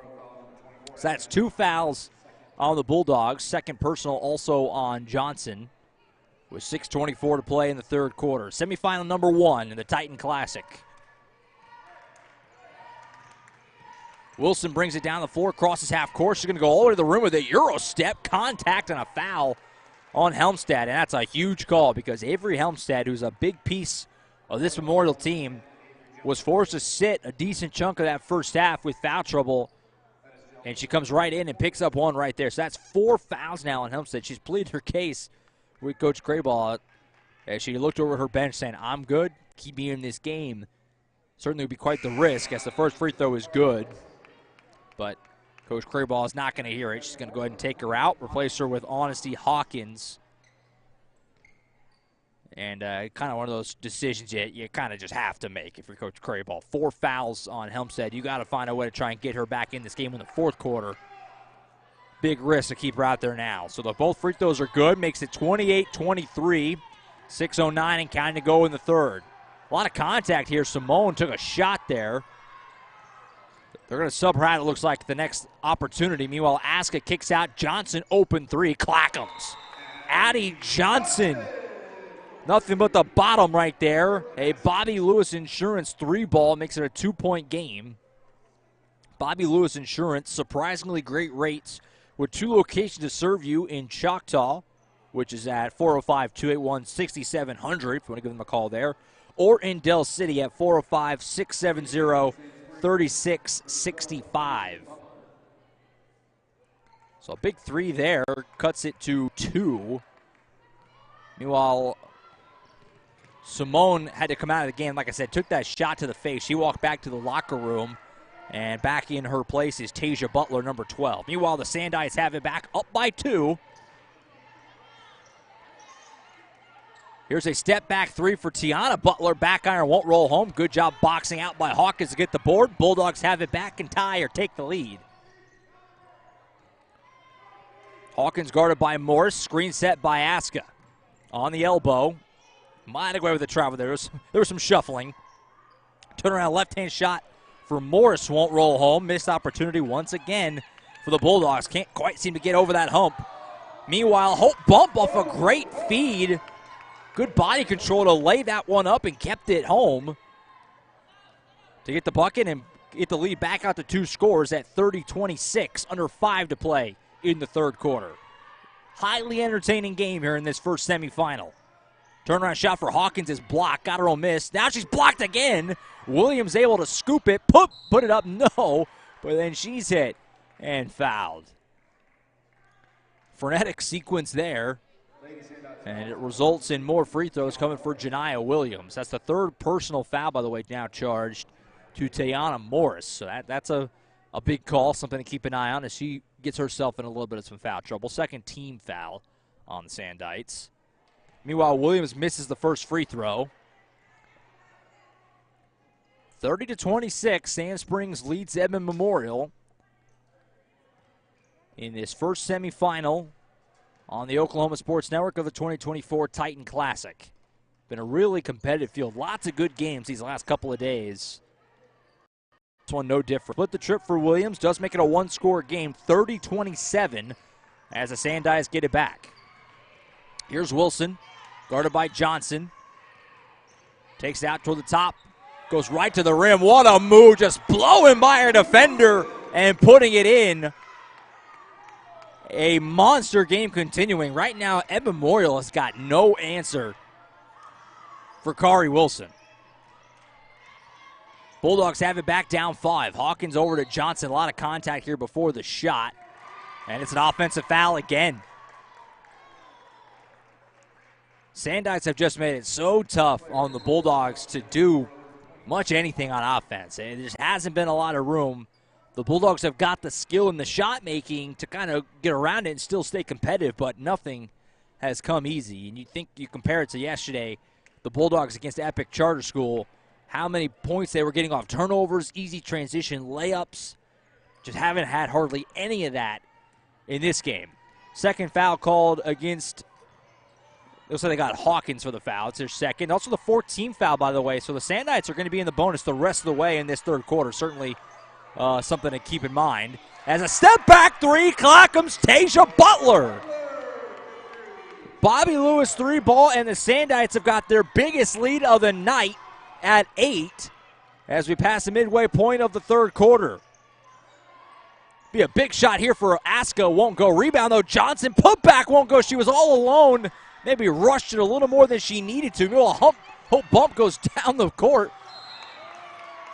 So that's 2 fouls on the Bulldogs. Second personal also on Johnson with 6:24 to play in the third quarter. Semifinal number 1 in the Titan Classic. Wilson brings it down the floor, crosses half court. She's going to go all the way to the rim with a Euro step, contact, and a foul on Helmstead. And that's a huge call because Avery Helmstead, who's a big piece of this Memorial team, was forced to sit a decent chunk of that first half with foul trouble. And she comes right in and picks up one right there. So that's 4 fouls now on Helmstead. She's pleaded her case with Coach Crable as she looked over her bench saying, I'm good, keep me in this game. Certainly would be quite the risk as the first free throw is good. But Coach Crable is not going to hear it. She's going to go ahead and take her out, replace her with Honesty Hawkins. And kind of one of those decisions you kind of just have to make if you're Coach Crable. 4 fouls on Helmstead. You got to find a way to try and get her back in this game in the fourth quarter. Big risk to keep her out there now. So both free throws are good. Makes it 28-23. 6:09 and counting to go in the third. A lot of contact here. Simone took a shot there. They're going to sub her out, it looks like, the next opportunity. Meanwhile, Aska kicks out. Johnson open three. Clackums. Addie Johnson. Nothing but the bottom right there. A Bobby Lewis Insurance 3-ball makes it a 2-point game. Bobby Lewis Insurance, surprisingly great rates with 2 locations to serve you in Choctaw, which is at 405-281-6700 if you want to give them a call there, or in Del City at 405-670-3665. So a big 3 there, cuts it to 2. Meanwhile, Simone had to come out of the game, like I said, took that shot to the face. She walked back to the locker room, and back in her place is Tasia Butler, number 12. Meanwhile, the Sandites have it back up by 2. Here's a step-back 3 for Tiana Butler. Back iron won't roll home. Good job boxing out by Hawkins to get the board. Bulldogs have it back and tie or take the lead. Hawkins guarded by Morris. Screen set by Aska. On the elbow. Might have gone with the travel there. There was some shuffling. Turnaround left-hand shot for Morris won't roll home. Missed opportunity once again for the Bulldogs. Can't quite seem to get over that hump. Meanwhile, Hope bump off a great feed. Good body control to lay that one up and kept it home to get the bucket and get the lead back out to 2 scores at 30-26, under 5 to play in the third quarter. Highly entertaining game here in this first semifinal. Turnaround shot for Hawkins is blocked, got her own miss. Now she's blocked again. Williams able to scoop it, put it up, no, but then she's hit and fouled. Frenetic sequence there. And it results in more free throws coming for Janiyah Williams. That's the 3rd personal foul, by the way, now charged to Tayana Morris. So that's a big call, something to keep an eye on as she gets herself in a little bit of some foul trouble. 2nd team foul on the Sandites. Meanwhile, Williams misses the first free throw. 30-26, Sand Springs leads Edmond Memorial in this first semifinal on the Oklahoma Sports Network of the 2024 Titan Classic. Been a really competitive field. Lots of good games these last couple of days. This one no different. Split the trip for Williams. Does make it a 1-score game, 30-27, as the Sandites get it back. Here's Wilson, guarded by Johnson. Takes it out toward the top. Goes right to the rim. What a move. Just blowing by her defender and putting it in. A monster game continuing. Right now, Edmond Memorial has got no answer for Kari Wilson. Bulldogs have it back down 5. Hawkins over to Johnson. A lot of contact here before the shot. And it's an offensive foul again. Sandites have just made it so tough on the Bulldogs to do much anything on offense. There just hasn't been a lot of room. The Bulldogs have got the skill and the shot making to kind of get around it and still stay competitive, but nothing has come easy. And you think you compare it to yesterday, the Bulldogs against Epic Charter School, how many points they were getting off turnovers, easy transition, layups. Just haven't had hardly any of that in this game. 2nd foul called against, looks like they got Hawkins for the foul. It's their 2nd. Also the 14th foul, by the way. So the Sandites are going to be in the bonus the rest of the way in this third quarter. Certainly something to keep in mind. As a step-back 3, Clackamas, Tasia Butler. Bobby Lewis 3-ball, and the Sandites have got their biggest lead of the night at 8 as we pass the midway point of the third quarter. Be a big shot here for Aska. Won't go. Rebound, though. Johnson put back. Won't go. She was all alone. Maybe rushed it a little more than she needed to. Hope bump goes down the court.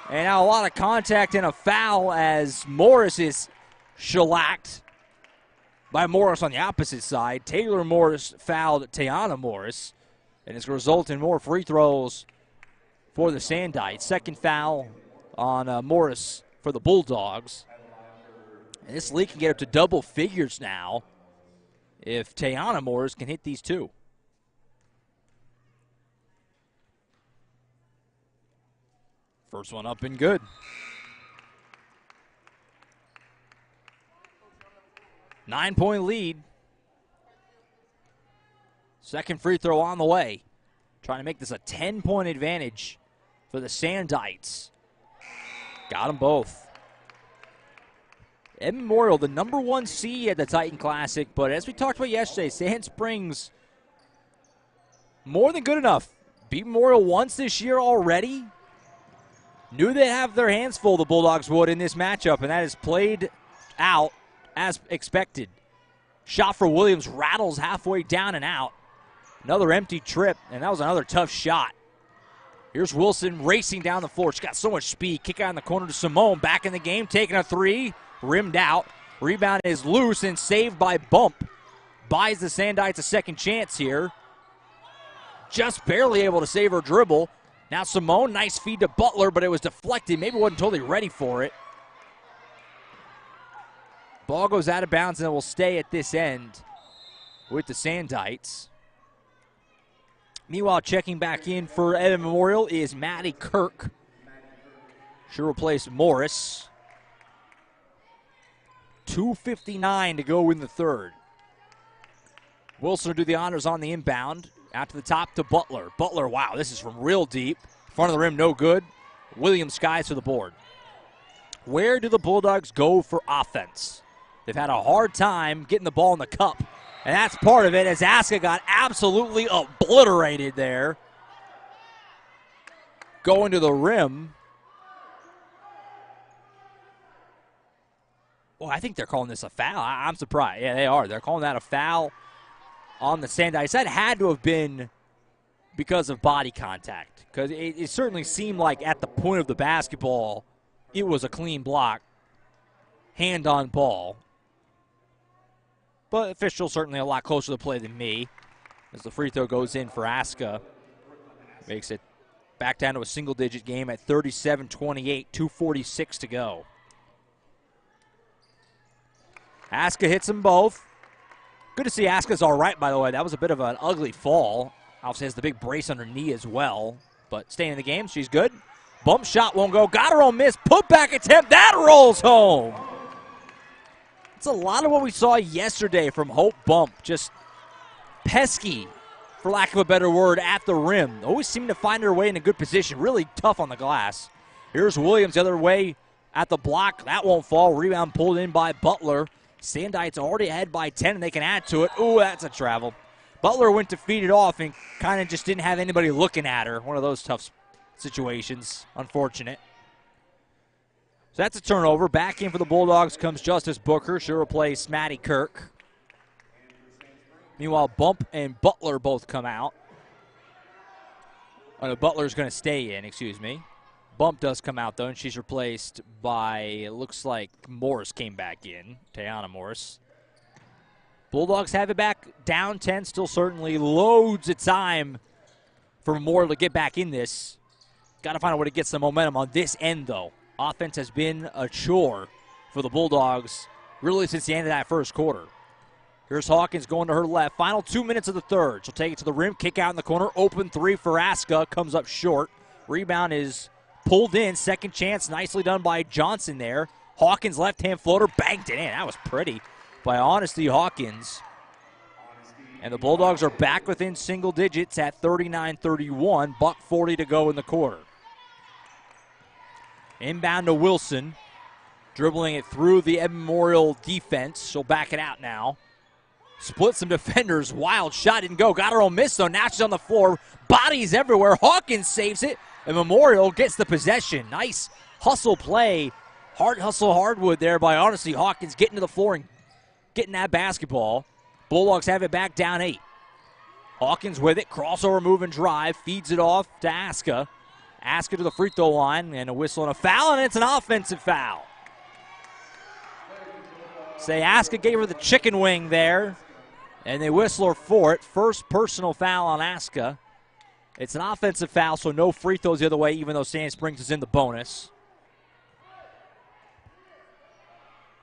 And now a lot of contact and a foul as Morris is shellacked by Morris on the opposite side. Taylor Morris fouled Tayana Morris. And it's going to result in more free throws for the Sandites. 2nd foul on Morris for the Bulldogs. And this lead can get up to double figures now if Tayana Morris can hit these 2. First one up and good. 9-point lead. 2nd free throw on the way. Trying to make this a 10-point advantage for the Sandites. Got them both. Edmond Memorial, the #1 seed at the Titan Classic, but as we talked about yesterday, Sand Springs more than good enough. Beat Memorial once this year already. Knew they'd have their hands full, the Bulldogs would, in this matchup, and that is played out as expected. Shot for Williams rattles halfway down and out. Another empty trip, and that was another tough shot. Here's Wilson racing down the floor. She's got so much speed. Kick out in the corner to Simone. Back in the game, taking a three. Rimmed out. Rebound is loose and saved by Bump. Buys the Sandites a second chance here. Just barely able to save her dribble. Now Simone, nice feed to Butler, but it was deflected. Maybe wasn't totally ready for it. Ball goes out of bounds and it will stay at this end with the Sandites. Meanwhile, checking back in for Edmond Memorial is Maddie Kirk. She'll replace Morris. 2:59 to go in the third. Wilson will do the honors on the inbound. Out to the top to Butler. Butler, wow, this is from real deep. Front of the rim, no good. Williams skies to the board. Where do the Bulldogs go for offense? They've had a hard time getting the ball in the cup, and that's part of it, as Aska got absolutely obliterated there. Going to the rim. Well, I think they're calling this a foul. I'm surprised. Yeah, they are. They're calling that a foul on the Sandites. That had to have been because of body contact, because it certainly seemed like at the point of the basketball, it was a clean block, hand on ball. But official certainly a lot closer to play than me, as the free throw goes in for Aska. Makes it back down to a single-digit game at 37-28, 2:46 to go. Aska hits them both. Good to see Aska's all right, by the way. That was a bit of an ugly fall. Obviously has the big brace on her knee as well. But staying in the game, she's good. Bump shot won't go. Got her own miss. Put back attempt. That rolls home. It's a lot of what we saw yesterday from Hope Bump. Just pesky, for lack of a better word, at the rim. Always seemed to find her way in a good position. Really tough on the glass. Here's Williams the other way at the block. That won't fall. Rebound pulled in by Butler. Sandites already ahead by 10, and they can add to it. Ooh, that's a travel. Butler went to feed it off and kind of just didn't have anybody looking at her. One of those tough situations. Unfortunate. So that's a turnover. Back in for the Bulldogs comes Justice Booker. She'll replace Maddie Kirk. Meanwhile, Bump and Butler both come out. Oh, Butler's going to stay in, excuse me. Bump does come out, though, and she's replaced by, it looks like Morris came back in, Tayana Morris. Bulldogs have it back down 10, still certainly loads of time for Memorial to get back in this. Got to find a way to get some momentum on this end, though. Offense has been a chore for the Bulldogs really since the end of that first quarter. Here's Hawkins going to her left. Final 2 minutes of the third. She'll take it to the rim, kick out in the corner. Open three for Aska. Comes up short. Rebound is pulled in. Second chance. Nicely done by Johnson there. Hawkins left-hand floater. Banked it in. That was pretty by Honesty Hawkins. And the Bulldogs are back within single digits at 39-31. $1:40 to go in the quarter. Inbound to Wilson. Dribbling it through the Edmond Memorial defense. She'll back it out now. Split some defenders. Wild shot didn't go. Got her own miss, though. Now she's on the floor. Bodies everywhere. Hawkins saves it. And Memorial gets the possession. Nice hustle play. Hard hustle hardwood there by Honesty Hawkins getting to the floor and getting that basketball. Bulldogs have it back down 8. Hawkins with it. Crossover move and drive. Feeds it off to Aska. Aska to the free throw line. And a whistle and a foul. And it's an offensive foul. Say Aska gave her the chicken wing there. And they whistle her for it. First personal foul on Aska. It's an offensive foul, so no free throws the other way, even though Sand Springs is in the bonus.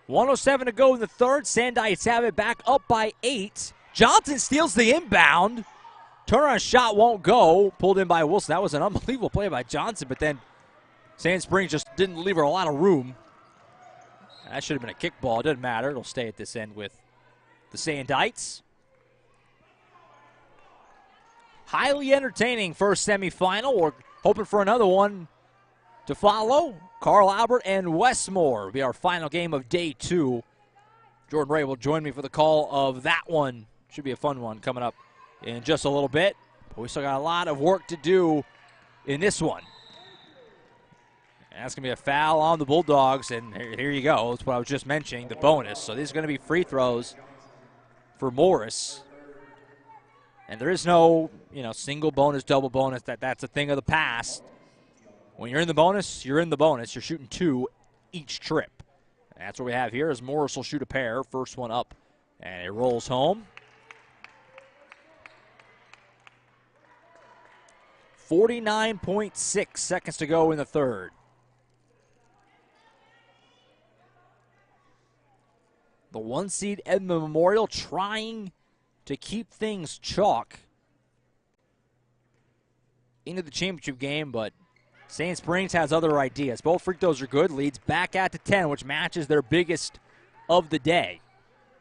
1:07 to go in the third. Sandites have it back up by 8. Johnson steals the inbound. Turnaround shot won't go. Pulled in by Wilson. That was an unbelievable play by Johnson, but then Sand Springs just didn't leave her a lot of room. That should have been a kickball. It doesn't matter. It'll stay at this end with the Sandites. Highly entertaining first semifinal. We're hoping for another one to follow. Carl Albert and Westmore will be our final game of day 2. Jordan Ray will join me for the call of that one. Should be a fun one coming up in just a little bit. But we still got a lot of work to do in this one. And that's going to be a foul on the Bulldogs, and here you go. That's what I was just mentioning, the bonus. So these are going to be free throws for Morris. And there is no, single bonus, double bonus. That's a thing of the past. When you're in the bonus, you're in the bonus. You're shooting 2 each trip. And that's what we have here as Morris will shoot a pair. First one up, and it rolls home. 49.6 seconds to go in the third. The 1 seed Edmond Memorial trying to keep things chalk into the championship game, but Sand Springs has other ideas. Both free throws are good. Leads back out to 10, which matches their biggest of the day.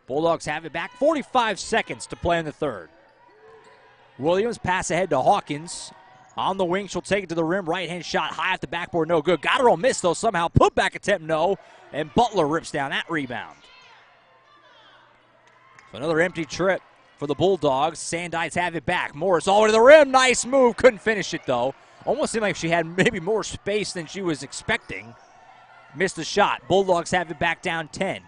Bulldogs have it back. 45 seconds to play in the third. Williams pass ahead to Hawkins. On the wing, she'll take it to the rim. Right-hand shot high off the backboard, no good. Got her on miss, though, somehow. Put back attempt, no. And Butler rips down that rebound. So another empty trip for the Bulldogs. Sandites have it back. Morris all the way to the rim. Nice move. Couldn't finish it, though. Almost seemed like she had maybe more space than she was expecting. Missed the shot. Bulldogs have it back down 10.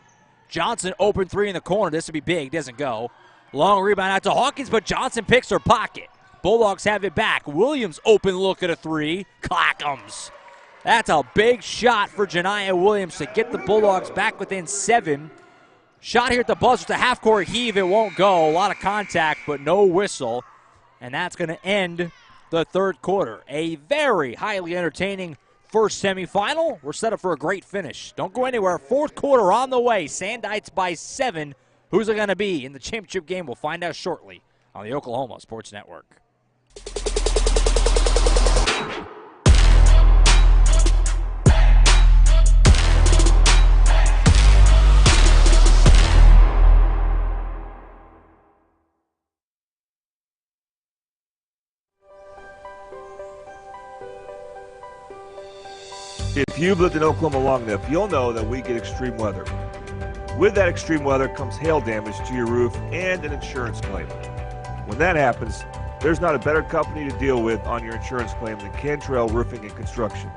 Johnson open 3 in the corner. This would be big. Doesn't go. Long rebound out to Hawkins, but Johnson picks her pocket. Bulldogs have it back. Williams open look at a 3. Clackums. That's a big shot for Janiah Williams to get the Bulldogs back within 7. Shot here at the buzzer. It's a half-court heave. It won't go. A lot of contact, but no whistle. And that's going to end the third quarter. A very highly entertaining first semifinal. We're set up for a great finish. Don't go anywhere. Fourth quarter on the way. Sandites by 7. Who's it going to be in the championship game? We'll find out shortly on the Oklahoma Sports Network. If you've lived in Oklahoma long enough, you'll know that we get extreme weather. With that extreme weather comes hail damage to your roof and an insurance claim. When that happens, there's not a better company to deal with on your insurance claim than Cantrell Roofing and Construction.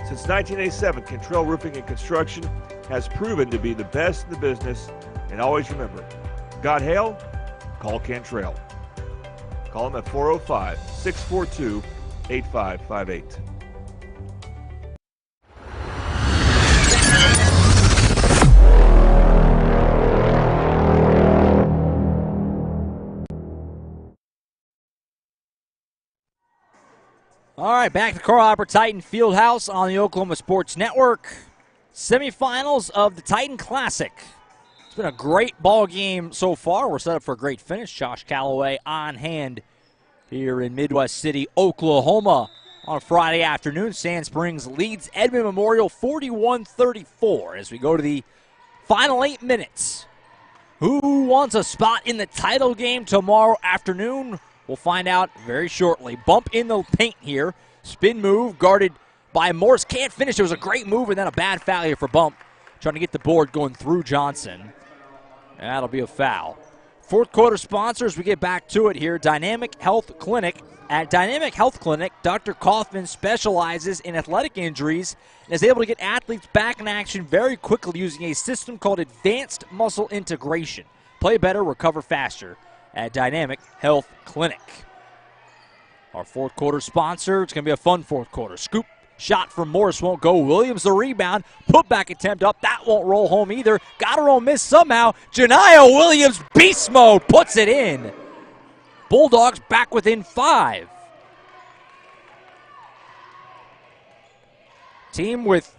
Since 1987, Cantrell Roofing and Construction has proven to be the best in the business, and always remember, got hail? Call Cantrell. Call them at 405-642-8558. All right, back to Carl Albert Titan Fieldhouse on the Oklahoma Sports Network. Semifinals of the Titan Classic. It's been a great ball game so far. We're set up for a great finish. Josh Calloway on hand here in Midwest City, Oklahoma on a Friday afternoon. Sand Springs leads Edmond Memorial 41-34 as we go to the final 8 minutes. Who wants a spot in the title game tomorrow afternoon? We'll find out very shortly. Bump in the paint here. Spin move guarded by Morris. Can't finish. It was a great move and then a bad foul here for Bump. Trying to get the board going through Johnson. And that'll be a foul. Fourth quarter sponsors, we get back to it here. Dynamic Health Clinic. At Dynamic Health Clinic, Dr. Kaufman specializes in athletic injuries and is able to get athletes back in action very quickly using a system called Advanced Muscle Integration. Play better, recover faster at Dynamic Health Clinic. Our fourth quarter sponsor, it's going to be a fun fourth quarter. Scoop shot from Morris won't go. Williams the rebound. Put back attempt up. That won't roll home either. Got her on miss somehow. Janiah Williams, beast mode, puts it in. Bulldogs back within 5. Team with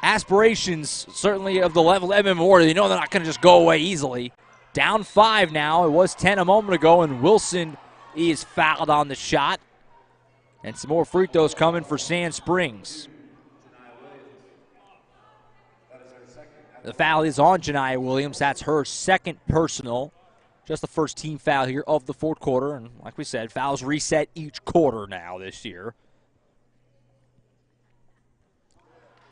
aspirations, certainly of the level of Edmond Memorial. You know they're not going to just go away easily. Down 5 now. It was 10 a moment ago, and Wilson is fouled on the shot. And some more free throws coming for Sand Springs. The foul is on Janiah Williams. That's her second personal. Just the first team foul here of the fourth quarter. And like we said, fouls reset each quarter now this year.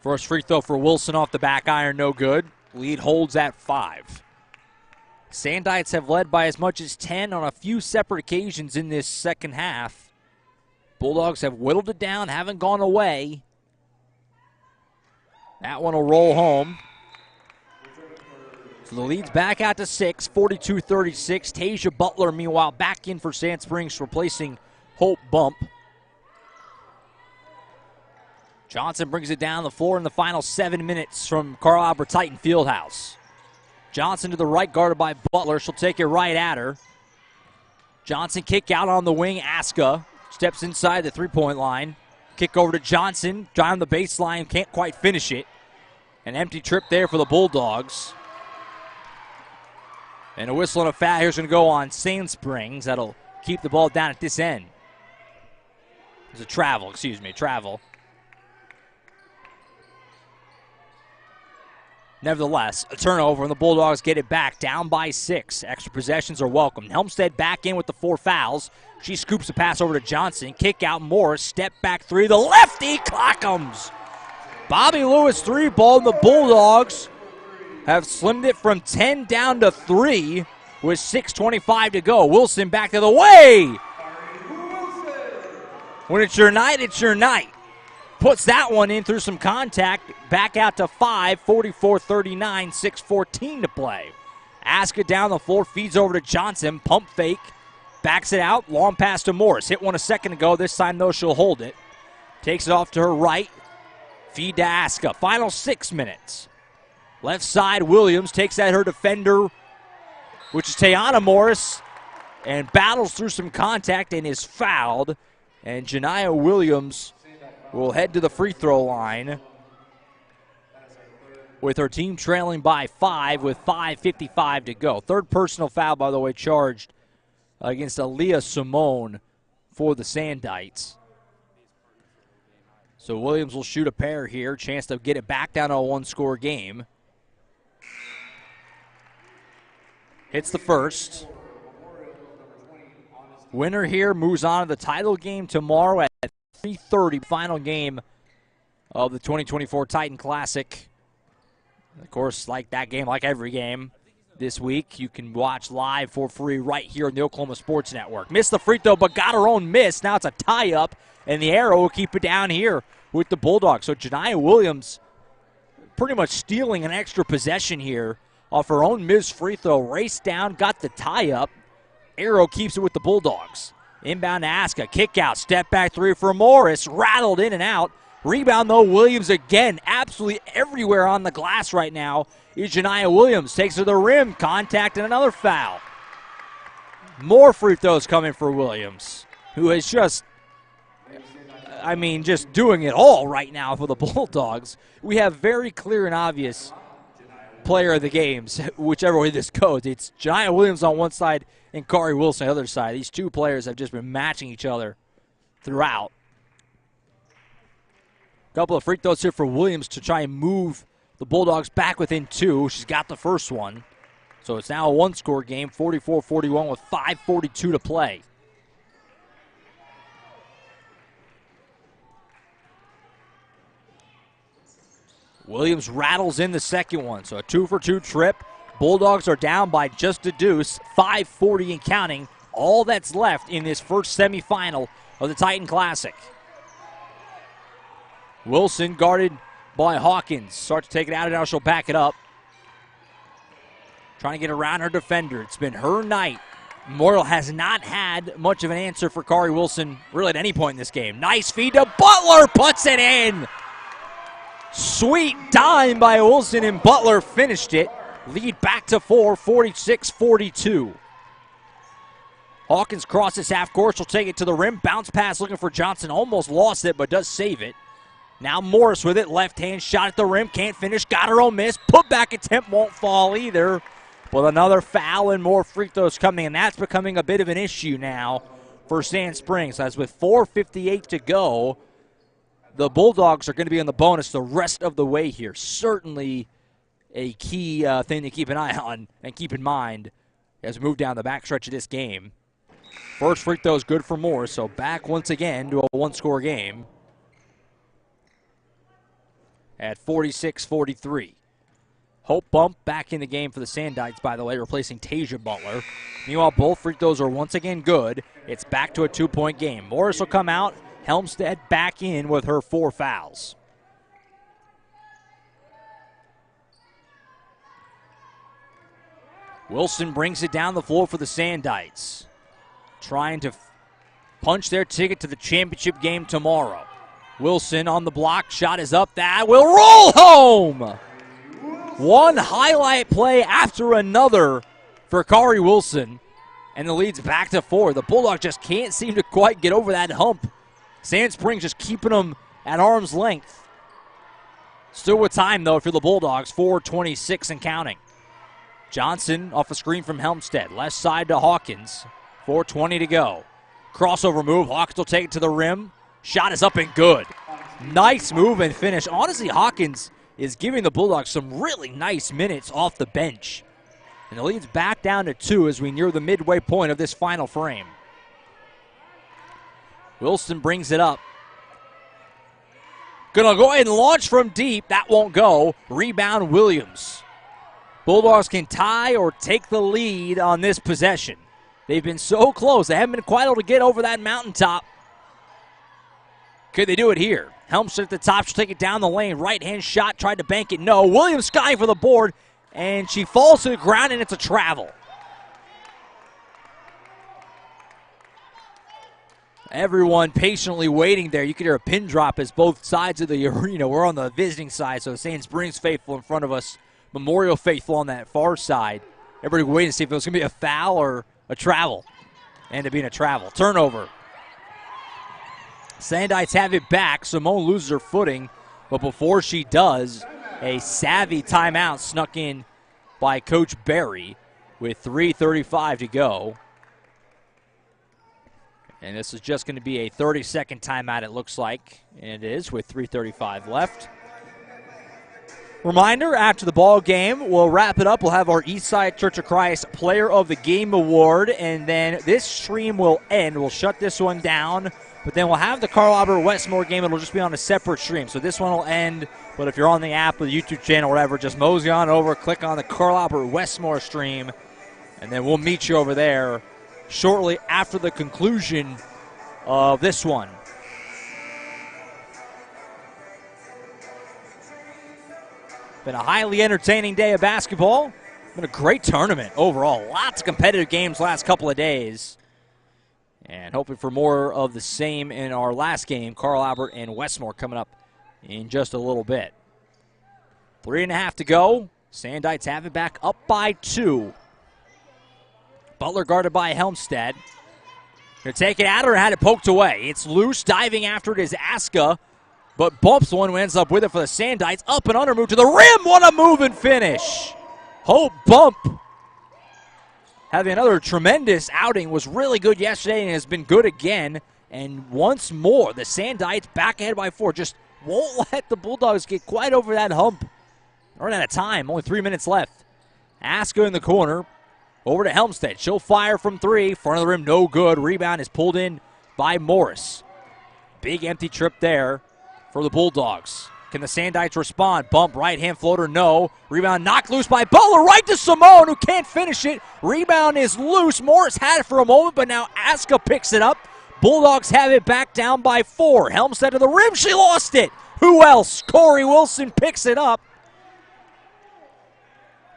First free throw for Wilson off the back iron, no good. Lead holds at 5. Sandites have led by as much as 10 on a few separate occasions in this second half. Bulldogs have whittled it down, haven't gone away. That one will roll home. So the lead's back out to 6, 42-36. Tasia Butler, meanwhile, back in for Sand Springs, replacing Hope Bump. Johnson brings it down the floor in the final 7 minutes from Carl Albert Titan Fieldhouse. Johnson to the right, guarded by Butler. She'll take it right at her. Johnson kick out on the wing. Aska steps inside the three-point line. Kick over to Johnson. Down the baseline, can't quite finish it. An empty trip there for the Bulldogs. And a whistle and a foul here's going to go on Sand Springs. That'll keep the ball down at this end. It's a travel. Nevertheless, a turnover, and the Bulldogs get it back, down by 6. Extra possessions are welcome. Helmstead back in with the 4 fouls. She scoops a pass over to Johnson. Kick out Morris. Step back 3. The lefty clock'ems. Bobby Lewis 3-ball, and the Bulldogs have slimmed it from 10 down to 3 with 6:25 to go. Wilson back to the way. When it's your night, it's your night. Puts that one in through some contact. Back out to 5, 44-39, 6:14 to play. Aska down the floor, feeds over to Johnson. Pump fake, backs it out. Long pass to Morris. Hit one a second ago. This time, though, she'll hold it. Takes it off to her right. Feed to Aska. Final 6 minutes. Left side, Williams takes at her defender, which is Tayana Morris, and battles through some contact and is fouled. And Janiah Williams will head to the free throw line with her team trailing by 5 with 5:55 to go. Third personal foul, by the way, charged against Aaliyah Simone for the Sandites. So Williams will shoot a pair here. Chance to get it back down to a 1-score game. Hits the first. Winner here moves on to the title game tomorrow at 3:30, final game of the 2024 Titan Classic. Of course, like that game, like every game this week, you can watch live for free right here on the Oklahoma Sports Network. Missed the free throw, but got her own miss. Now it's a tie-up, and the arrow will keep it down here with the Bulldogs. So Janiah Williams pretty much stealing an extra possession here off her own missed free throw. Raced down, got the tie-up. Arrow keeps it with the Bulldogs. Inbound to Aska. Kick out. Step back 3 for Morris. Rattled in and out. Rebound, though, Williams again. Absolutely everywhere on the glass right now is Janiah Williams. Takes to the rim. Contact and another foul. More free throws coming for Williams, who is just doing it all right now for the Bulldogs. We have very clear and obvious player of the games, whichever way this goes. It's Janiah Williams on one side and Kari Wilson on the other side. These two players have just been matching each other throughout. Couple of free throws here for Williams to try and move the Bulldogs back within 2. She's got the first one. So it's now a 1-score game, 44-41 with 5:42 to play. Williams rattles in the second one, so a 2-for-2 trip. Bulldogs are down by just a deuce, 5:40 and counting. All that's left in this first semifinal of the Titan Classic. Wilson guarded by Hawkins. Starts to take it out, and now she'll back it up. Trying to get around her defender. It's been her night. Memorial has not had much of an answer for Kari Wilson really at any point in this game. Nice feed to Butler, puts it in. Sweet dime by Wilson, and Butler finished it. Lead back to 4, 46-42. Hawkins crosses half court. She'll take it to the rim. Bounce pass looking for Johnson. Almost lost it, but does save it. Now Morris with it. Left hand shot at the rim. Can't finish. Got her own miss. Put back attempt won't fall either. But another foul and more free throws coming, and that's becoming a bit of an issue now for Sand Springs. As with 4:58 to go, the Bulldogs are going to be on the bonus the rest of the way here. Certainly a key thing to keep an eye on and keep in mind as we move down the backstretch of this game. First free throw is good for Morris, so back once again to a 1-score game. at 46-43. Hope Bump back in the game for the Sandites, by the way, replacing Tasia Butler. Meanwhile, both free throws are once again good. It's back to a 2-point game. Morris will come out. Helmstead back in with her 4 fouls. Wilson brings it down the floor for the Sandites, trying to punch their ticket to the championship game tomorrow. Wilson on the block, shot is up, that will roll home! One highlight play after another for Kari Wilson, and the lead's back to 4. The Bulldogs just can't seem to quite get over that hump. Sand Springs just keeping them at arm's length. Still with time, though, for the Bulldogs, 4:26 and counting. Johnson off a screen from Helmstead. Left side to Hawkins. 4:20 to go. Crossover move. Hawkins will take it to the rim. Shot is up and good. Nice move and finish. Honestly, Hawkins is giving the Bulldogs some really nice minutes off the bench. And the lead's back down to 2 as we near the midway point of this final frame. Wilson brings it up. Gonna go ahead and launch from deep. That won't go. Rebound Williams. Bulldogs can tie or take the lead on this possession. They've been so close. They haven't been quite able to get over that mountaintop. Could they do it here? Helmstead at the top. She'll take it down the lane. Right-hand shot. Tried to bank it. No. Williams skying for the board. And she falls to the ground, and it's a travel. Everyone patiently waiting there. You could hear a pin drop as both sides of the arena. We're on the visiting side, so Sand Springs faithful in front of us. Memorial faithful on that far side. Everybody waiting to see if it was going to be a foul or a travel. Ended up being a travel. Turnover. Sandites have it back. Simone loses her footing, but before she does, a savvy timeout snuck in by Coach Berry with 3:35 to go. And this is just going to be a 30-second timeout, it looks like. And it is with 3:35 left. Reminder, after the ball game, we'll wrap it up. We'll have our Eastside Church of Christ Player of the Game Award, and then this stream will end. We'll shut this one down, but then we'll have the Carl Albert Westmore game. It'll just be on a separate stream, so this one will end. But if you're on the app or the YouTube channel or whatever, just mosey on over, click on the Carl Albert Westmore stream, and then we'll meet you over there shortly after the conclusion of this one. Been a highly entertaining day of basketball. Been a great tournament overall. Lots of competitive games last couple of days. And hoping for more of the same in our last game, Carl Albert and Westmore coming up in just a little bit. 3.5 to go. Sandites have it back up by 2. Butler guarded by Helmstead. Gonna take it at her, had it poked away. It's loose, diving after it is Aska, but bumps one who ends up with it for the Sandites. Up and under move to the rim. What a move and finish. Hope Bump having another tremendous outing, was really good yesterday and has been good again. And once more, the Sandites back ahead by 4. Just won't let the Bulldogs get quite over that hump. Running out of time, only 3 minutes left. Aska in the corner. Over to Helmstead. She'll fire from 3. Front of the rim, no good. Rebound is pulled in by Morris. Big empty trip there for the Bulldogs. Can the Sandites respond? Bump, right-hand floater, no. Rebound knocked loose by Butler, right to Simone, who can't finish it. Rebound is loose. Morris had it for a moment, but now Aska picks it up. Bulldogs have it back down by 4. Helmstead to the rim, she lost it. Who else? Corey Wilson picks it up.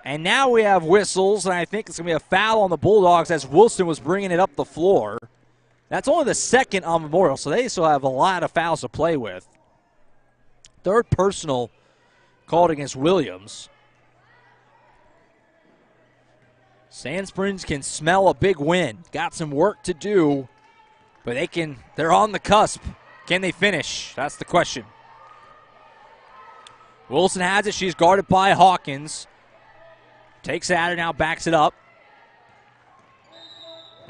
And now we have whistles, and I think it's going to be a foul on the Bulldogs as Wilson was bringing it up the floor. That's only the second on Memorial, so they still have a lot of fouls to play with. Third personal called against Williams. Sand Springs can smell a big win. Got some work to do, but they're on the cusp. Can they finish? That's the question. Wilson has it. She's guarded by Hawkins. Takes it out and now backs it up.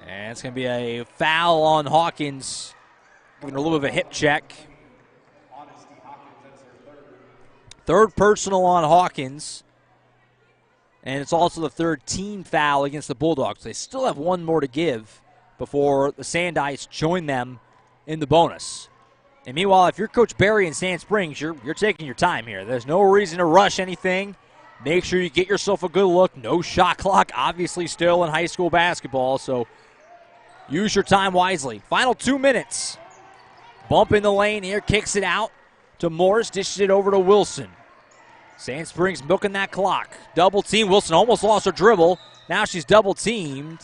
And it's going to be a foul on Hawkins. Giving a little bit of a hip check. Third personal on Hawkins. And it's also the third team foul against the Bulldogs. They still have one more to give before the Sandites join them in the bonus. And meanwhile, if you're Coach Barry in Sand Springs, you're taking your time here. There's no reason to rush anything. Make sure you get yourself a good look. No shot clock, obviously still in high school basketball, so use your time wisely. Final 2 minutes. Bump in the lane here, kicks it out to Morris, dishes it over to Wilson. Sand Springs milking that clock. Double team. Wilson almost lost her dribble. Now she's double teamed.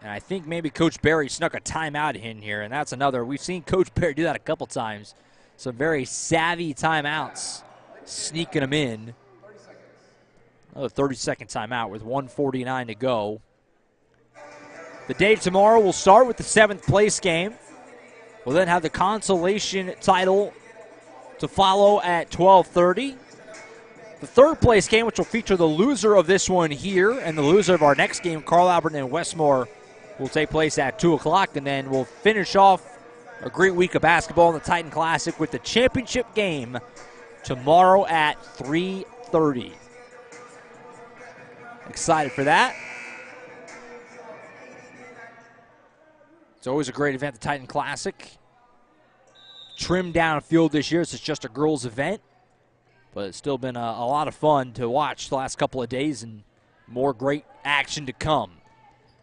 And I think maybe Coach Barry snuck a timeout in here, and that's another. We've seen Coach Barry do that a couple times. Some very savvy timeouts, sneaking them in. Another 30-second timeout with 1:49 to go. The day tomorrow will start with the 7th place game. We'll then have the consolation title to follow at 12:30. The 3rd place game, which will feature the loser of this one here and the loser of our next game, Carl Albert and Westmore, will take place at 2 o'clock. And then we'll finish off a great week of basketball in the Titan Classic with the championship game tomorrow at 3:30. Excited for that. It's always a great event, the Titan Classic. Trimmed down field this year, so it's just a girls' event. But it's still been a lot of fun to watch the last couple of days, and more great action to come.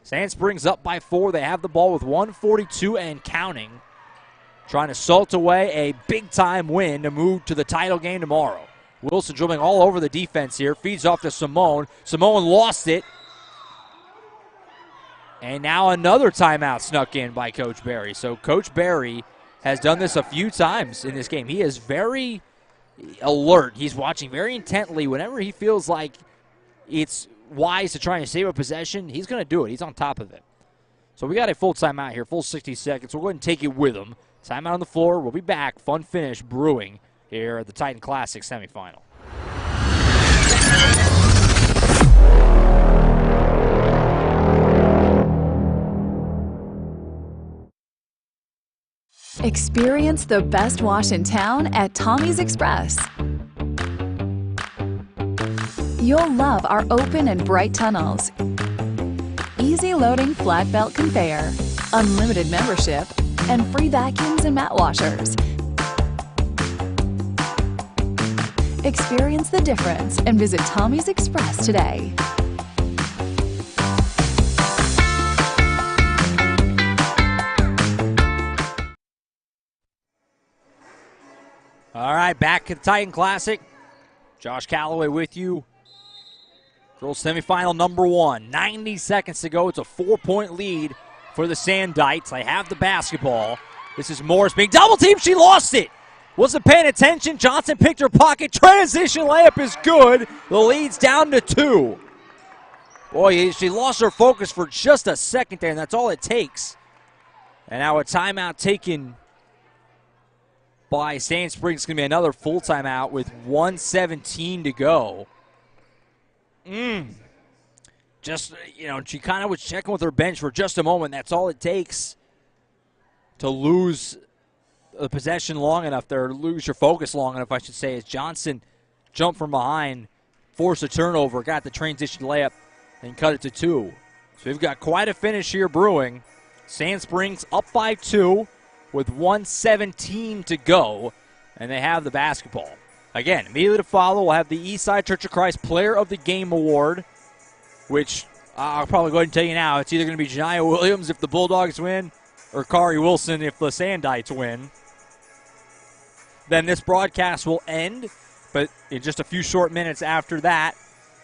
Sand Springs up by 4. They have the ball with 1:42 and counting. Trying to salt away a big-time win to move to the title game tomorrow. Wilson dribbling all over the defense here. Feeds off to Simone. Simone lost it. And now another timeout snuck in by Coach Barry. So Coach Barry has done this a few times in this game. He is very alert. He's watching very intently. Whenever he feels like it's wise to try and save a possession, he's going to do it. He's on top of it. So we got a full timeout here, full 60 seconds. We'll go ahead and take it with him. Timeout on the floor. We'll be back. Fun finish brewing here at the Titan Classic semifinal. Experience the best wash in town at Tommy's Express. You'll love our open and bright tunnels, easy loading flat belt conveyor, unlimited membership, and free vacuums and mat washers. Experience the difference and visit Tommy's Express today. All right, back at the Titan Classic. Josh Calloway with you. Girls semifinal number 1. 90 seconds to go. It's a 4-point lead for the Sandites. They have the basketball. This is Morris being double-teamed. She lost it. Wasn't paying attention. Johnson picked her pocket. Transition layup is good. The lead's down to 2. Boy, she lost her focus for just a second there, and that's all it takes. And now a timeout taken by Sand Springs. It's going to be another full timeout with 1:17 to go. Just, she kind of was checking with her bench for just a moment. That's all it takes to lose the possession long enough there, lose your focus long enough, I should say, as Johnson jumped from behind, forced a turnover, got the transition layup, and cut it to 2. So we've got quite a finish here brewing. Sand Springs up by 2 with 1:17 to go, and they have the basketball. Again, immediately to follow, we'll have the Eastside Church of Christ Player of the Game Award, which I'll probably go ahead and tell you now. It's either going to be Janiah Williams if the Bulldogs win or Kari Wilson if the Sandites win. Then this broadcast will end, but in just a few short minutes after that,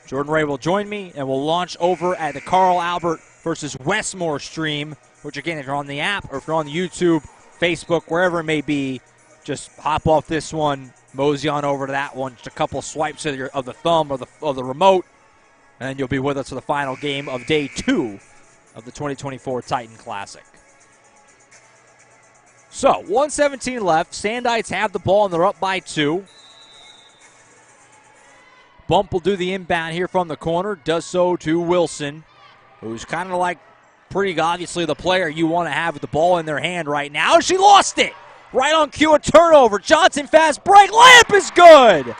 Jordan Ray will join me, and we'll launch over at the Carl Albert versus Westmore stream, which, again, if you're on the app or if you're on YouTube, Facebook, wherever it may be, just hop off this one, mosey on over to that one, just a couple swipes of the thumb or the remote, and then you'll be with us for the final game of day 2 of the 2024 Titan Classic. So, 1:17 left. Sandites have the ball, and they're up by 2. Bump will do the inbound here from the corner. Does so to Wilson, who's kind of like pretty obviously the player you want to have with the ball in their hand right now. She lost it. Right on cue, a turnover. Johnson fast break. Layup is good.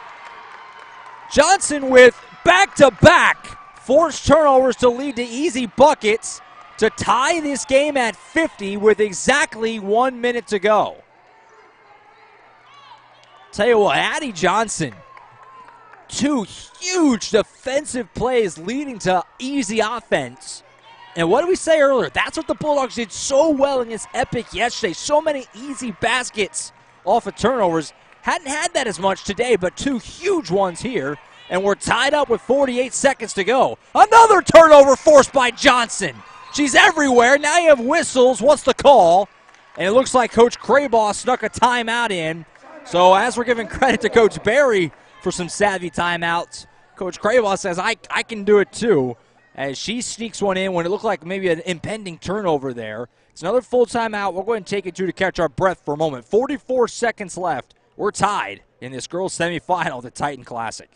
Johnson with back-to-back forced turnovers to lead to easy buckets to tie this game at 50 with exactly 1 minute to go. Tell you what, Addie Johnson, 2 huge defensive plays leading to easy offense. And what did we say earlier? That's what the Bulldogs did so well in this epic yesterday. So many easy baskets off of turnovers. Hadn't had that as much today, but 2 huge ones here. And we're tied up with 48 seconds to go. Another turnover forced by Johnson. She's everywhere. Now you have whistles. What's the call? And it looks like Coach Craybaugh snuck a timeout in. So as we're giving credit to Coach Barry for some savvy timeouts, Coach Craybaugh says, I can do it too. As she sneaks one in when it looked like maybe an impending turnover there. It's another full timeout. We'll go ahead and take it to catch our breath for a moment. 44 seconds left. We're tied in this girls' semifinal of the Titan Classic.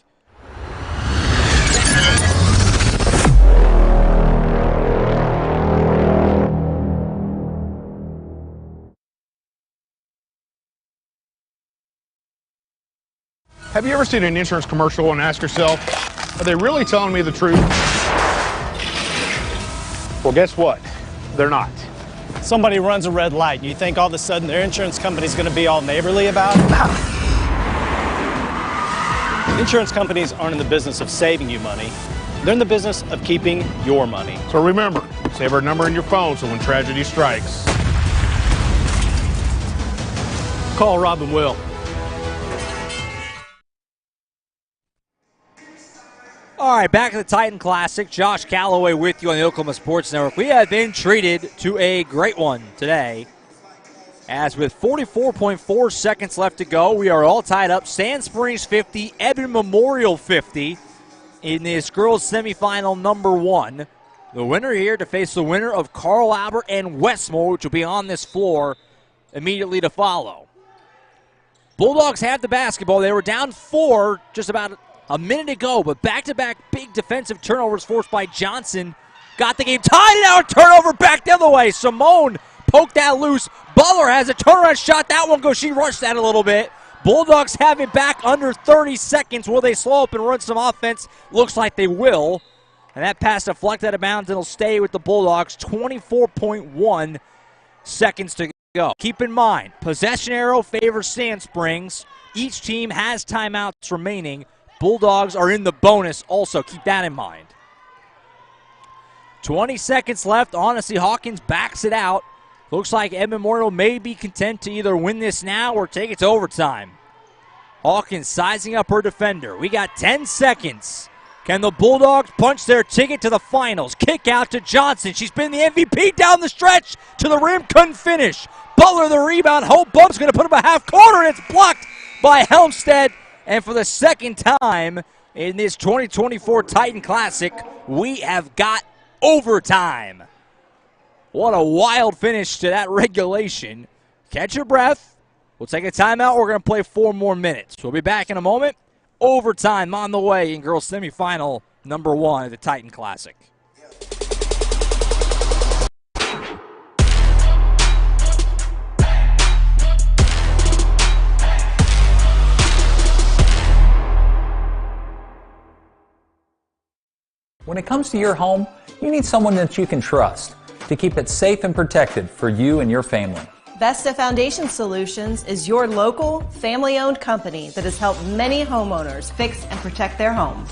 Have you ever seen an insurance commercial and asked yourself, are they really telling me the truth? Well, guess what? They're not. Somebody runs a red light, and you think all of a sudden their insurance company's going to be all neighborly about it? Insurance companies aren't in the business of saving you money. They're in the business of keeping your money. So remember, save our number in your phone so when tragedy strikes, Call Rob and Will. All right, back at the Titan Classic. Josh Calloway with you on the Oklahoma Sports Network. We have been treated to a great one today. As with 44.4 seconds left to go, we are all tied up. Sand Springs 50, Edmond Memorial 50 in this girls semifinal number 1. The winner here to face the winner of Carl Albert and Westmore, which will be on this floor immediately to follow. Bulldogs have the basketball. They were down 4 just about a minute ago, but back-to-back big defensive turnovers forced by Johnson. Got the game tied, now a turnover back the other way. Simone poked that loose. Butler has a turnaround shot. That one goes. She rushed that a little bit. Bulldogs have it back under 30 seconds. Will they slow up and run some offense? Looks like they will. And that pass deflected out of bounds. It'll stay with the Bulldogs. 24.1 seconds to go. Keep in mind, possession arrow favors Sand Springs. Each team has timeouts remaining. Bulldogs are in the bonus also. Keep that in mind. 20 seconds left. Honestly, Hawkins backs it out. Looks like Edmond Memorial may be content to either win this now or take it to overtime. Hawkins sizing up her defender. We got 10 seconds. Can the Bulldogs punch their ticket to the finals? Kick out to Johnson. She's been the MVP down the stretch. To the rim, couldn't finish. Butler the rebound. Hope Bump's going to put up a half corner, and it's blocked by Helmstead. And for the second time in this 2024 Titan Classic, we have got overtime. What a wild finish to that regulation. Catch your breath. We'll take a timeout. We're going to play 4 more minutes. We'll be back in a moment. Overtime on the way in girls semifinal number 1 at the Titan Classic. When it comes to your home, you need someone that you can trust to keep it safe and protected for you and your family. Vesta Foundation Solutions is your local, family-owned company that has helped many homeowners fix and protect their homes.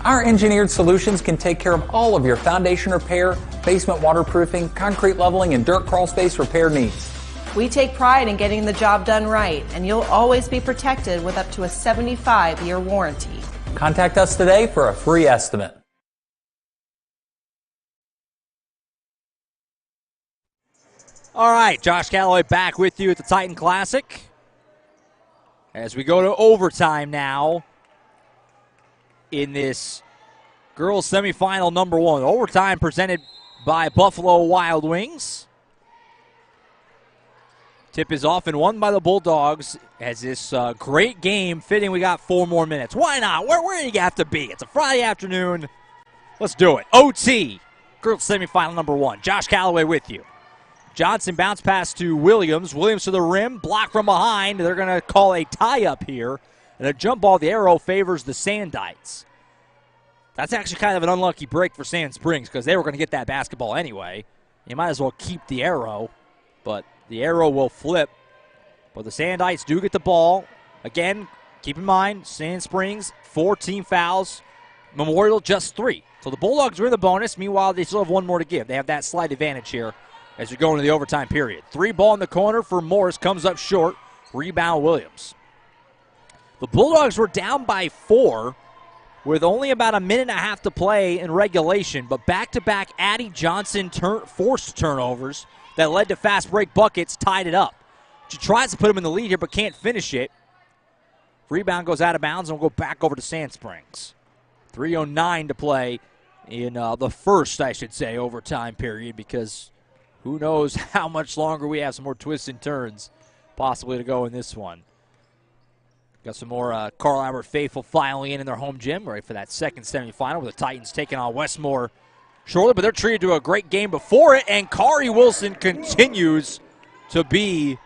Our engineered solutions can take care of all of your foundation repair, basement waterproofing, concrete leveling, and dirt crawl space repair needs. We take pride in getting the job done right, and you'll always be protected with up to a 75-year warranty. Contact us today for a free estimate. All right, Josh Calloway back with you at the Titan Classic. As we go to overtime now in this girls semifinal number 1. Overtime presented by Buffalo Wild Wings. Tip is off and won by the Bulldogs as this great game fitting. We got 4 more minutes. Why not? Where do you have to be? It's a Friday afternoon. Let's do it. OT, girls semifinal number 1. Josh Calloway with you. Johnson bounce pass to Williams. Williams to the rim, block from behind. They're going to call a tie-up here. And a jump ball, the arrow favors the Sandites. That's actually kind of an unlucky break for Sand Springs because they were going to get that basketball anyway. you might as well keep the arrow, but the arrow will flip. But the Sandites do get the ball. Again, keep in mind, Sand Springs, 4 team fouls. Memorial just 3. So the Bulldogs are in the bonus. Meanwhile, they still have 1 more to give. They have that slight advantage here as we go into the overtime period. 3 ball in the corner for Morris. Comes up short. Rebound Williams. The Bulldogs were down by 4 with only about a minute and a half to play in regulation. But back-to-back Addie Johnson forced turnovers that led to fast break buckets tied it up. She tries to put him in the lead here but can't finish it. Rebound goes out of bounds and we'll go back over to Sand Springs. 3:09 to play in the first, I should say, overtime period, because who knows how much longer we have some more twists and turns possibly to go in this one. Got some more Carl Albert faithful filing in their home gym, ready for that second semifinal with the Titans taking on Westmore shortly, but they're treated to a great game before it, and Kari Wilson continues to be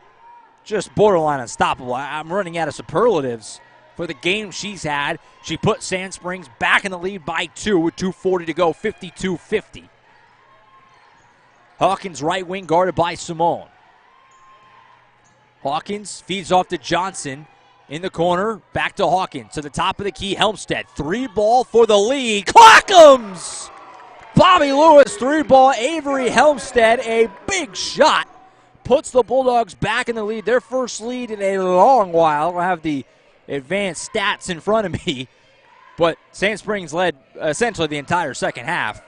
just borderline unstoppable. I'm running out of superlatives for the game she's had. She put Sand Springs back in the lead by 2 with 2:40 to go, 52-50. Hawkins right wing guarded by Simone. Hawkins feeds off to Johnson in the corner, back to Hawkins to the top of the key. Helmstead, 3 ball for the lead. Clock'ems! Bobby Lewis, 3 ball. Avery Helmstead, a big shot, puts the Bulldogs back in the lead. Their first lead in a long while. I don't have the advanced stats in front of me, but Sand Springs led essentially the entire second half,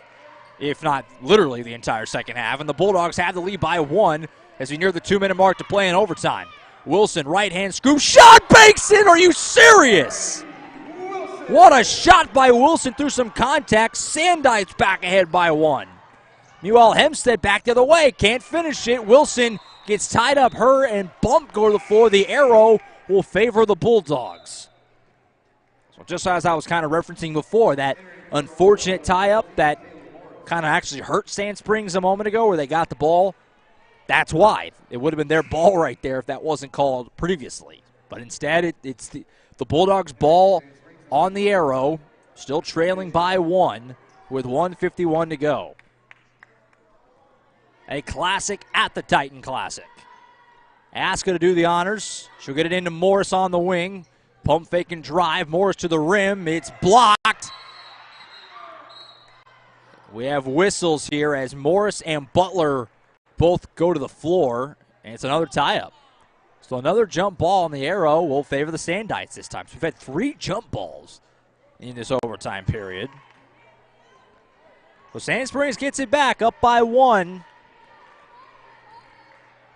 if not literally the entire second half, and the Bulldogs have the lead by 1 as we near the 2-minute mark to play in overtime. Wilson, right-hand scoop, shot, banks in. Are you serious? What a shot by Wilson through some contact. Sandites back ahead by 1. Meanwhile, Hempstead back the other way, can't finish it. Wilson gets tied up, her and bumped go to the floor. The arrow will favor the Bulldogs. So just as I was kind of referencing before, that unfortunate tie-up that kind of actually hurt Sand Springs a moment ago where they got the ball, that's why. It would have been their ball right there if that wasn't called previously. But instead, it's the Bulldogs' ball on the arrow, still trailing by 1 with 1:51 to go. A classic at the Titan Classic. Aska to do the honors. She'll get it into Morris on the wing. Pump fake and drive. Morris to the rim. It's blocked. We have whistles here as Morris and Butler both go to the floor, and it's another tie-up. So another jump ball on the arrow will favor the Sandites this time. So we've had 3 jump balls in this overtime period. So Sand Springs gets it back, up by 1.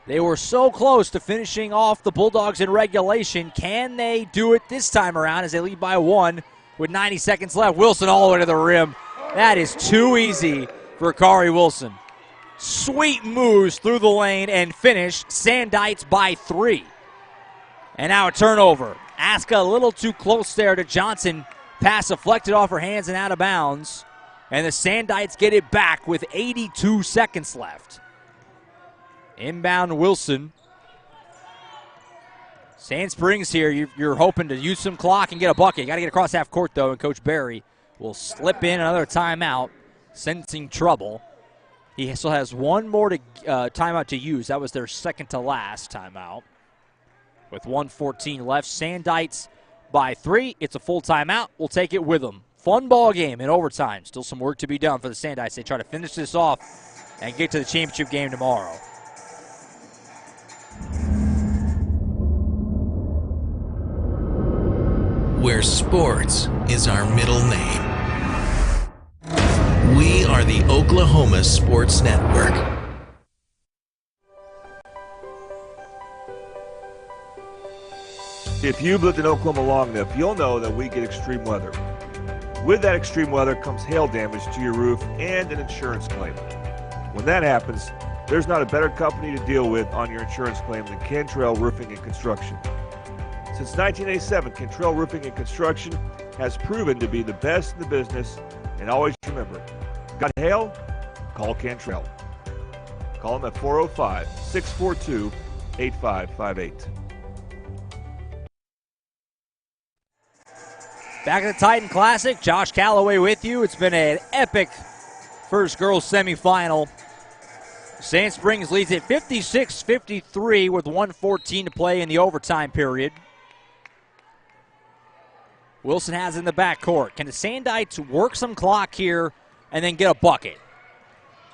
They were so close to finishing off the Bulldogs in regulation. Can they do it this time around as they lead by 1 with 90 seconds left? Wilson all the way to the rim. That is too easy for Kari Wilson. Sweet moves through the lane and finish. Sandites by 3. And now a turnover. Aska a little too close there to Johnson. Pass deflected off her hands and out of bounds. And the Sandites get it back with 82 seconds left. Inbound Wilson. Sand Springs here, you're hoping to use some clock and get a bucket. You got to get across half court, though, and Coach Barry will slip in another timeout, sensing trouble. He still has 1 more timeout to use. That was their second to last timeout. With 1:14 left, Sandites by 3. It's a full timeout. We'll take it with them. Fun ball game in overtime. Still some work to be done for the Sandites. They try to finish this off and get to the championship game tomorrow. Where sports is our middle name. We are the Oklahoma Sports Network. If you've lived in Oklahoma long enough, you'll know that we get extreme weather. With that extreme weather comes hail damage to your roof and an insurance claim. When that happens, there's not a better company to deal with on your insurance claim than Cantrell Roofing and Construction. Since 1987, Cantrell Roofing and Construction has proven to be the best in the business, and always remember, got hail? Call Cantrell. Call them at 405-642-8558. Back at the Titan Classic, Josh Calloway with you. It's been an epic first girls semifinal Sand Springs leads it 56-53 with 1:14 to play in the overtime period. Wilson has it in the backcourt. Can the Sandites work some clock here and then get a bucket?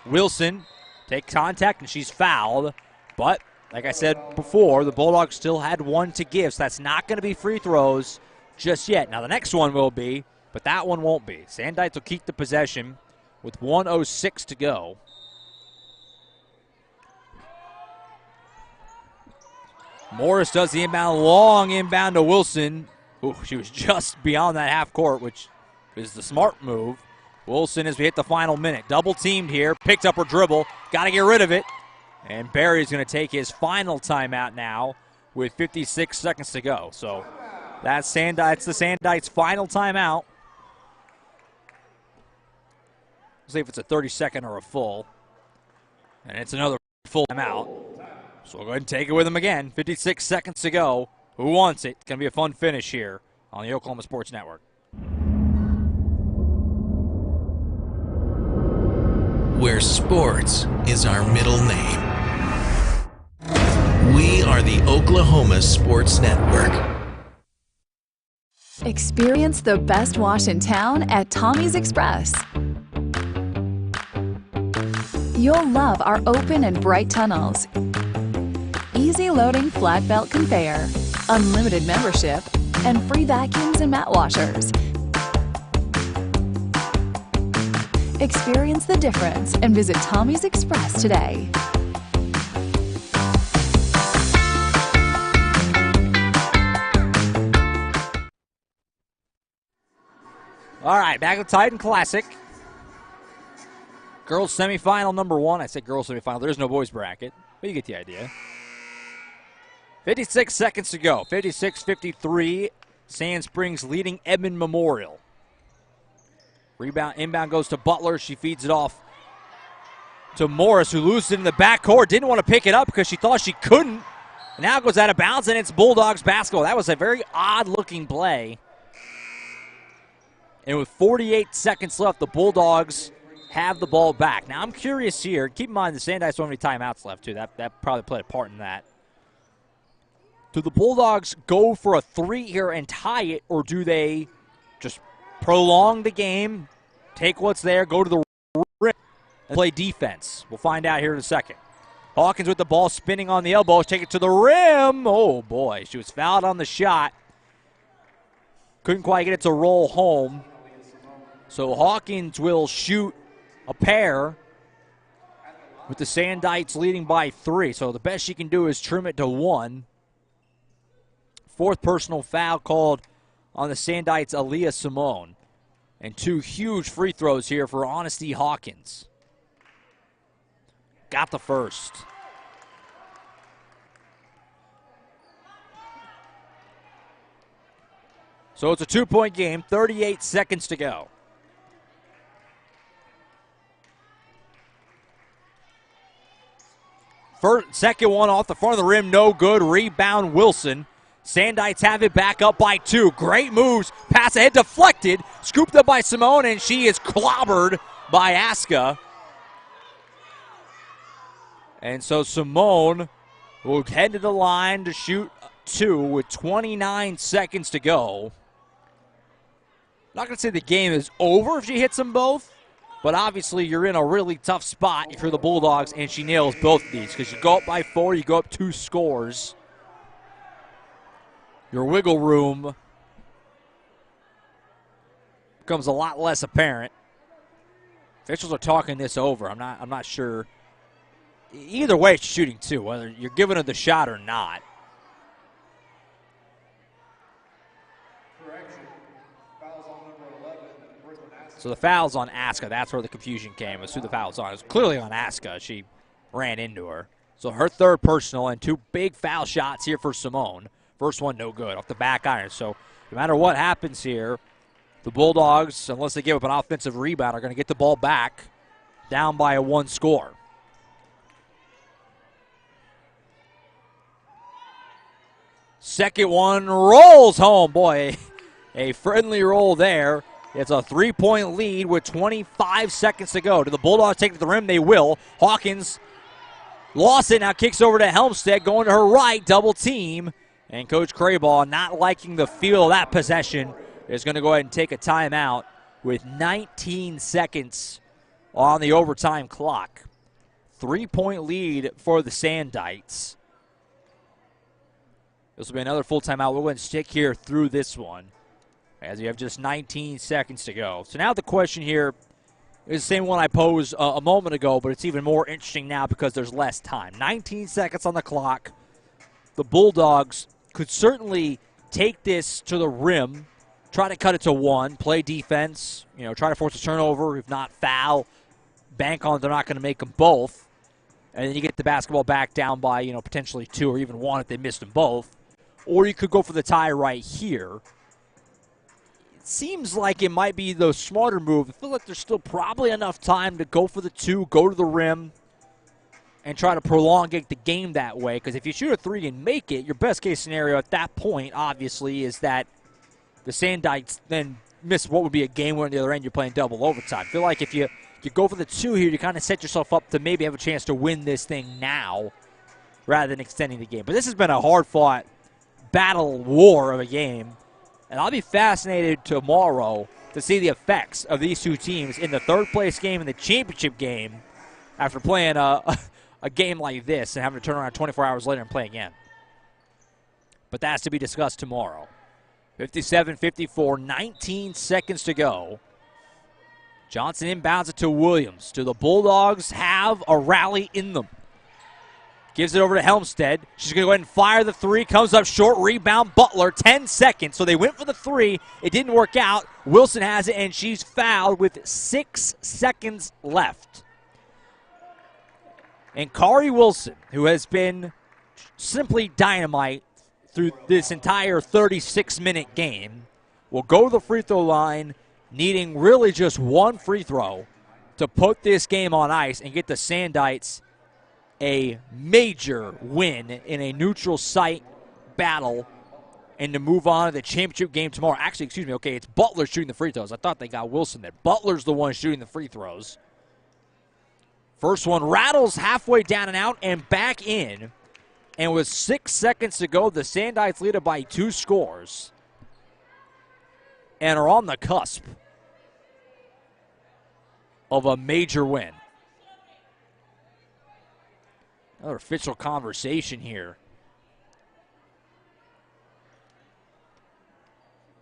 Wilson takes contact and she's fouled. But, like I said before, the Bulldogs still had one to give, so that's not going to be free throws just yet. Now, the next one will be, but that one won't be. Sandites will keep the possession with 1:06 to go. Morris does the inbound, long inbound to Wilson. Ooh, she was just beyond that half court, which is the smart move. Wilson, as we hit the final minute, double teamed here, picked up her dribble, got to get rid of it. And Barry's going to take his final timeout now with 56 seconds to go. So that's the Sandites' final timeout. We'll see if it's a 30-second or a full. And it's another full timeout. So we'll go ahead and take it with them again. 56 seconds to go. Who wants it? It's going to be a fun finish here on the Oklahoma Sports Network. Where sports is our middle name. We are the Oklahoma Sports Network. Experience the best wash in town at Tommy's Express. You'll love our open and bright tunnels, easy loading flat belt conveyor, unlimited membership, and free vacuums and mat washers. Experience the difference and visit Tommy's Express today. All right, back to Titan Classic. Girls semifinal number 1. I said girls semifinal. There's no boys bracket, but you get the idea. 56 seconds to go. 56-53. Sand Springs leading Edmond Memorial. Rebound, inbound goes to Butler. She feeds it off to Morris, who loses it in the backcourt. Didn't want to pick it up because she thought she couldn't. Now it goes out of bounds, and it's Bulldogs basketball. That was a very odd-looking play. And with 48 seconds left, the Bulldogs have the ball back. Now, I'm curious here. Keep in mind, the Sandites don't have any timeouts left, too. That probably played a part in that. Do the Bulldogs go for a 3 here and tie it, or do they just prolong the game, take what's there, go to the rim, and play defense? We'll find out here in a second. Hawkins with the ball spinning on the elbows, take it to the rim. Oh, boy. She was fouled on the shot. Couldn't quite get it to roll home. So Hawkins will shoot a pair with the Sandites leading by 3. So the best she can do is trim it to 1. 4th personal foul called on the Sandites' Aaliyah Simone. And 2 huge free throws here for Honesty Hawkins. Got the first. So it's a 2-point game, 38 seconds to go. Second one off the front of the rim, no good. Rebound Wilson. Sandites have it back up by 2. Great moves. Pass ahead deflected. Scooped up by Simone, and she is clobbered by Aska. And so Simone will head to the line to shoot 2 with 29 seconds to go. Not going to say the game is over if she hits them both, but obviously you're in a really tough spot if you're the Bulldogs and she nails both of these, because you go up by 4, you go up 2 scores. Your wiggle room becomes a lot less apparent. Officials are talking this over. I'm not sure. Either way, it's shooting 2, whether you're giving her the shot or not. So the foul's on Aska. That's where the confusion came. It's who the foul's on. It was clearly on Aska. She ran into her. So her 3rd personal and 2 big foul shots here for Simone. First one no good off the back iron. So no matter what happens here, the Bulldogs, unless they give up an offensive rebound, are going to get the ball back down by a 1 score. Second one rolls home. Boy, a friendly roll there. It's a 3-point lead with 25 seconds to go. Do the Bulldogs take it to the rim? They will. Hawkins Lost it, now kicks over to Helmstead, going to her right, double team. And Coach Craybaugh, not liking the feel of that possession, is going to go ahead and take a timeout with 19 seconds on the overtime clock. 3-point lead for the Sandites. This will be another full timeout. We'll go ahead and stick here through this one as we have just 19 seconds to go. So now the question here is the same one I posed a moment ago, but it's even more interesting now because there's less time. 19 seconds on the clock. The Bulldogs could certainly take this to the rim, try to cut it to 1, play defense, try to force a turnover, if not foul, bank on they're not going to make them both, and then you get the basketball back down by, potentially 2 or even 1 if they missed them both. Or you could go for the tie right here. It seems like it might be the smarter move. I feel like there's still probably enough time to go for the 2, go to the rim, and try to prolongate the game that way. Because if you shoot a 3 and make it, your best case scenario at that point, obviously, is that the Sandites then miss what would be a game where on the other end you're playing double overtime. I feel like if you go for the 2 here, you kind of set yourself up to maybe have a chance to win this thing now rather than extending the game. But this has been a hard-fought battle war of a game, and I'll be fascinated tomorrow to see the effects of these two teams in the third-place game and the championship game after playing a game like this and having to turn around 24 hours later and play again. But that's to be discussed tomorrow. 57-54, 19 seconds to go. Johnson inbounds it to Williams. Do the Bulldogs have a rally in them? Gives it over to Helmstead. She's going to go ahead and fire the 3. Comes up short. Rebound Butler. 10 seconds. So they went for the 3. It didn't work out. Wilson has it, and she's fouled with 6 seconds left. And Kari Wilson, who has been simply dynamite through this entire 36-minute game, will go to the free throw line, needing really just 1 free throw to put this game on ice and get the Sandites a major win in a neutral site battle and to move on to the championship game tomorrow. Actually, excuse me, okay, it's Butler shooting the free throws. I thought they got Wilson there. Butler's the one shooting the free throws. First one rattles halfway down and out and back in. And with 6 seconds to go, the Sandites lead it by 2 scores and are on the cusp of a major win. Another official conversation here.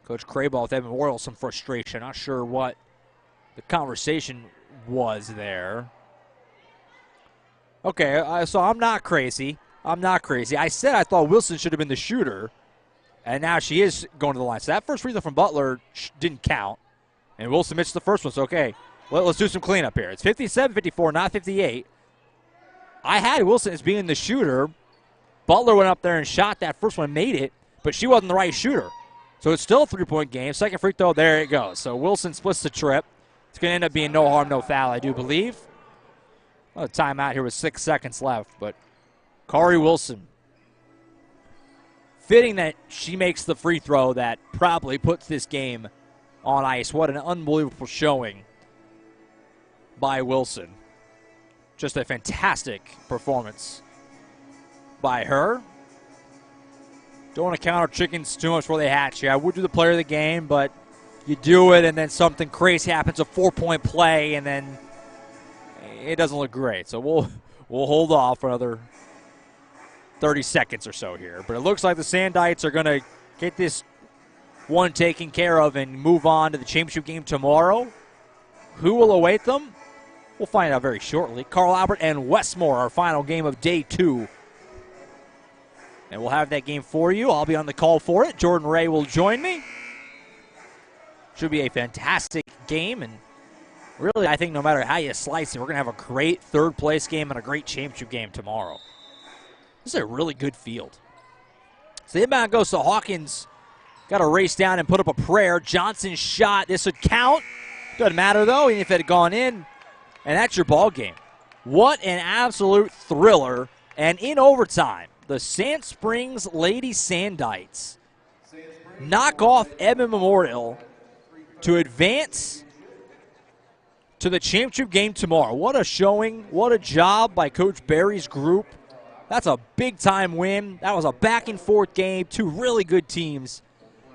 Coach Craybaugh with Edmond Royal, some frustration. Not sure what the conversation was there. Okay, so I'm not crazy. I said I thought Wilson should have been the shooter, and now she is going to the line. So that first free throw from Butler didn't count, and Wilson missed the first one. So, okay, let's do some cleanup here. It's 57-54, not 58. I had Wilson as being the shooter. Butler went up there and shot that first one, made it, but she wasn't the right shooter. So it's still a 3-point game. Second free throw, there it goes. So Wilson splits the trip. It's going to end up being no harm, no foul, I do believe. A timeout here with 6 seconds left, but Kari Wilson, fitting that she makes the free throw that probably puts this game on ice. What an unbelievable showing by Wilson. Just a fantastic performance by her. Don't want to count our chickens too much before they hatch here. I would do the player of the game, but you do it and then something crazy happens, a 4-point play, and then it doesn't look great. So we'll hold off for another 30 seconds or so here. But it looks like the Sandites are going to get this one taken care of and move on to the championship game tomorrow. Who will await them? We'll find out very shortly. Carl Albert and Westmore, our final game of day 2. And we'll have that game for you. I'll be on the call for it. Jordan Ray will join me. Should be a fantastic game. And really, I think no matter how you slice it, we're going to have a great third-place game and a great championship game tomorrow. This is a really good field. So the inbound goes to Hawkins. Got to race down and put up a prayer. Johnson's shot. This would count. Doesn't matter, though, even if it had gone in. And that's your ball game. What an absolute thriller. And in overtime, the Sand Springs Lady Sandites knock off Edmond Memorial to advance to the championship game tomorrow. What a showing. What a job by Coach Barry's group. That's a big-time win. That was a back-and-forth game. Two really good teams.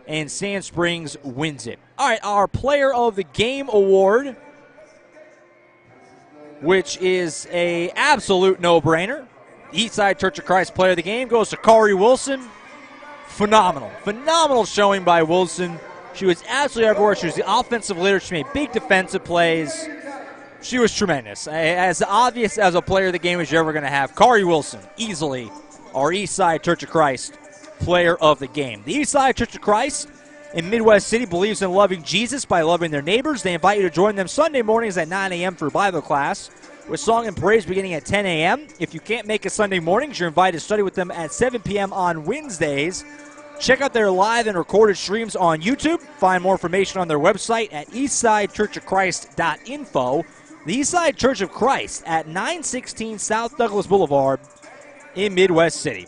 And Sand Springs wins it. All right, our Player of the Game award, which is a absolute no-brainer. Eastside Church of Christ Player of the Game goes to Kari Wilson. Phenomenal showing by Wilson. She was absolutely everywhere. She was the offensive leader. She made big defensive plays. She was tremendous. As obvious as a player of the game as you're ever going to have. Kari Wilson, easily our Eastside Church of Christ Player of the Game. The Eastside Church of Christ in Midwest City believes in loving Jesus by loving their neighbors. They invite you to join them Sunday mornings at 9 a.m. for Bible class, with song and praise beginning at 10 a.m. If you can't make it Sunday mornings, you're invited to study with them at 7 p.m. on Wednesdays. Check out their live and recorded streams on YouTube. Find more information on their website at eastsidechurchofchrist.info. The Eastside Church of Christ at 916 South Douglas Boulevard in Midwest City.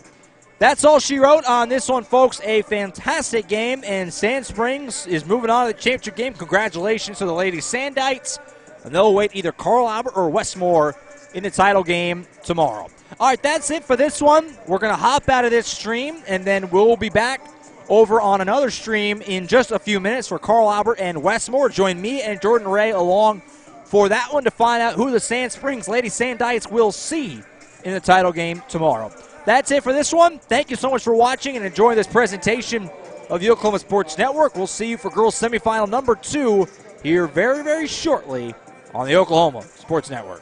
That's all she wrote on this one, folks. A fantastic game, and Sand Springs is moving on to the championship game. Congratulations to the Lady Sandites, and they'll await either Carl Albert or Westmore in the title game tomorrow. All right, that's it for this one. We're going to hop out of this stream, and then we'll be back over on another stream in just a few minutes for Carl Albert and Westmore. Join me and Jordan Ray along for that one to find out who the Sand Springs Lady Sandites will see in the title game tomorrow. That's it for this one. Thank you so much for watching and enjoying this presentation of the Oklahoma Sports Network. We'll see you for girls semifinal number 2 here very, very shortly on the Oklahoma Sports Network.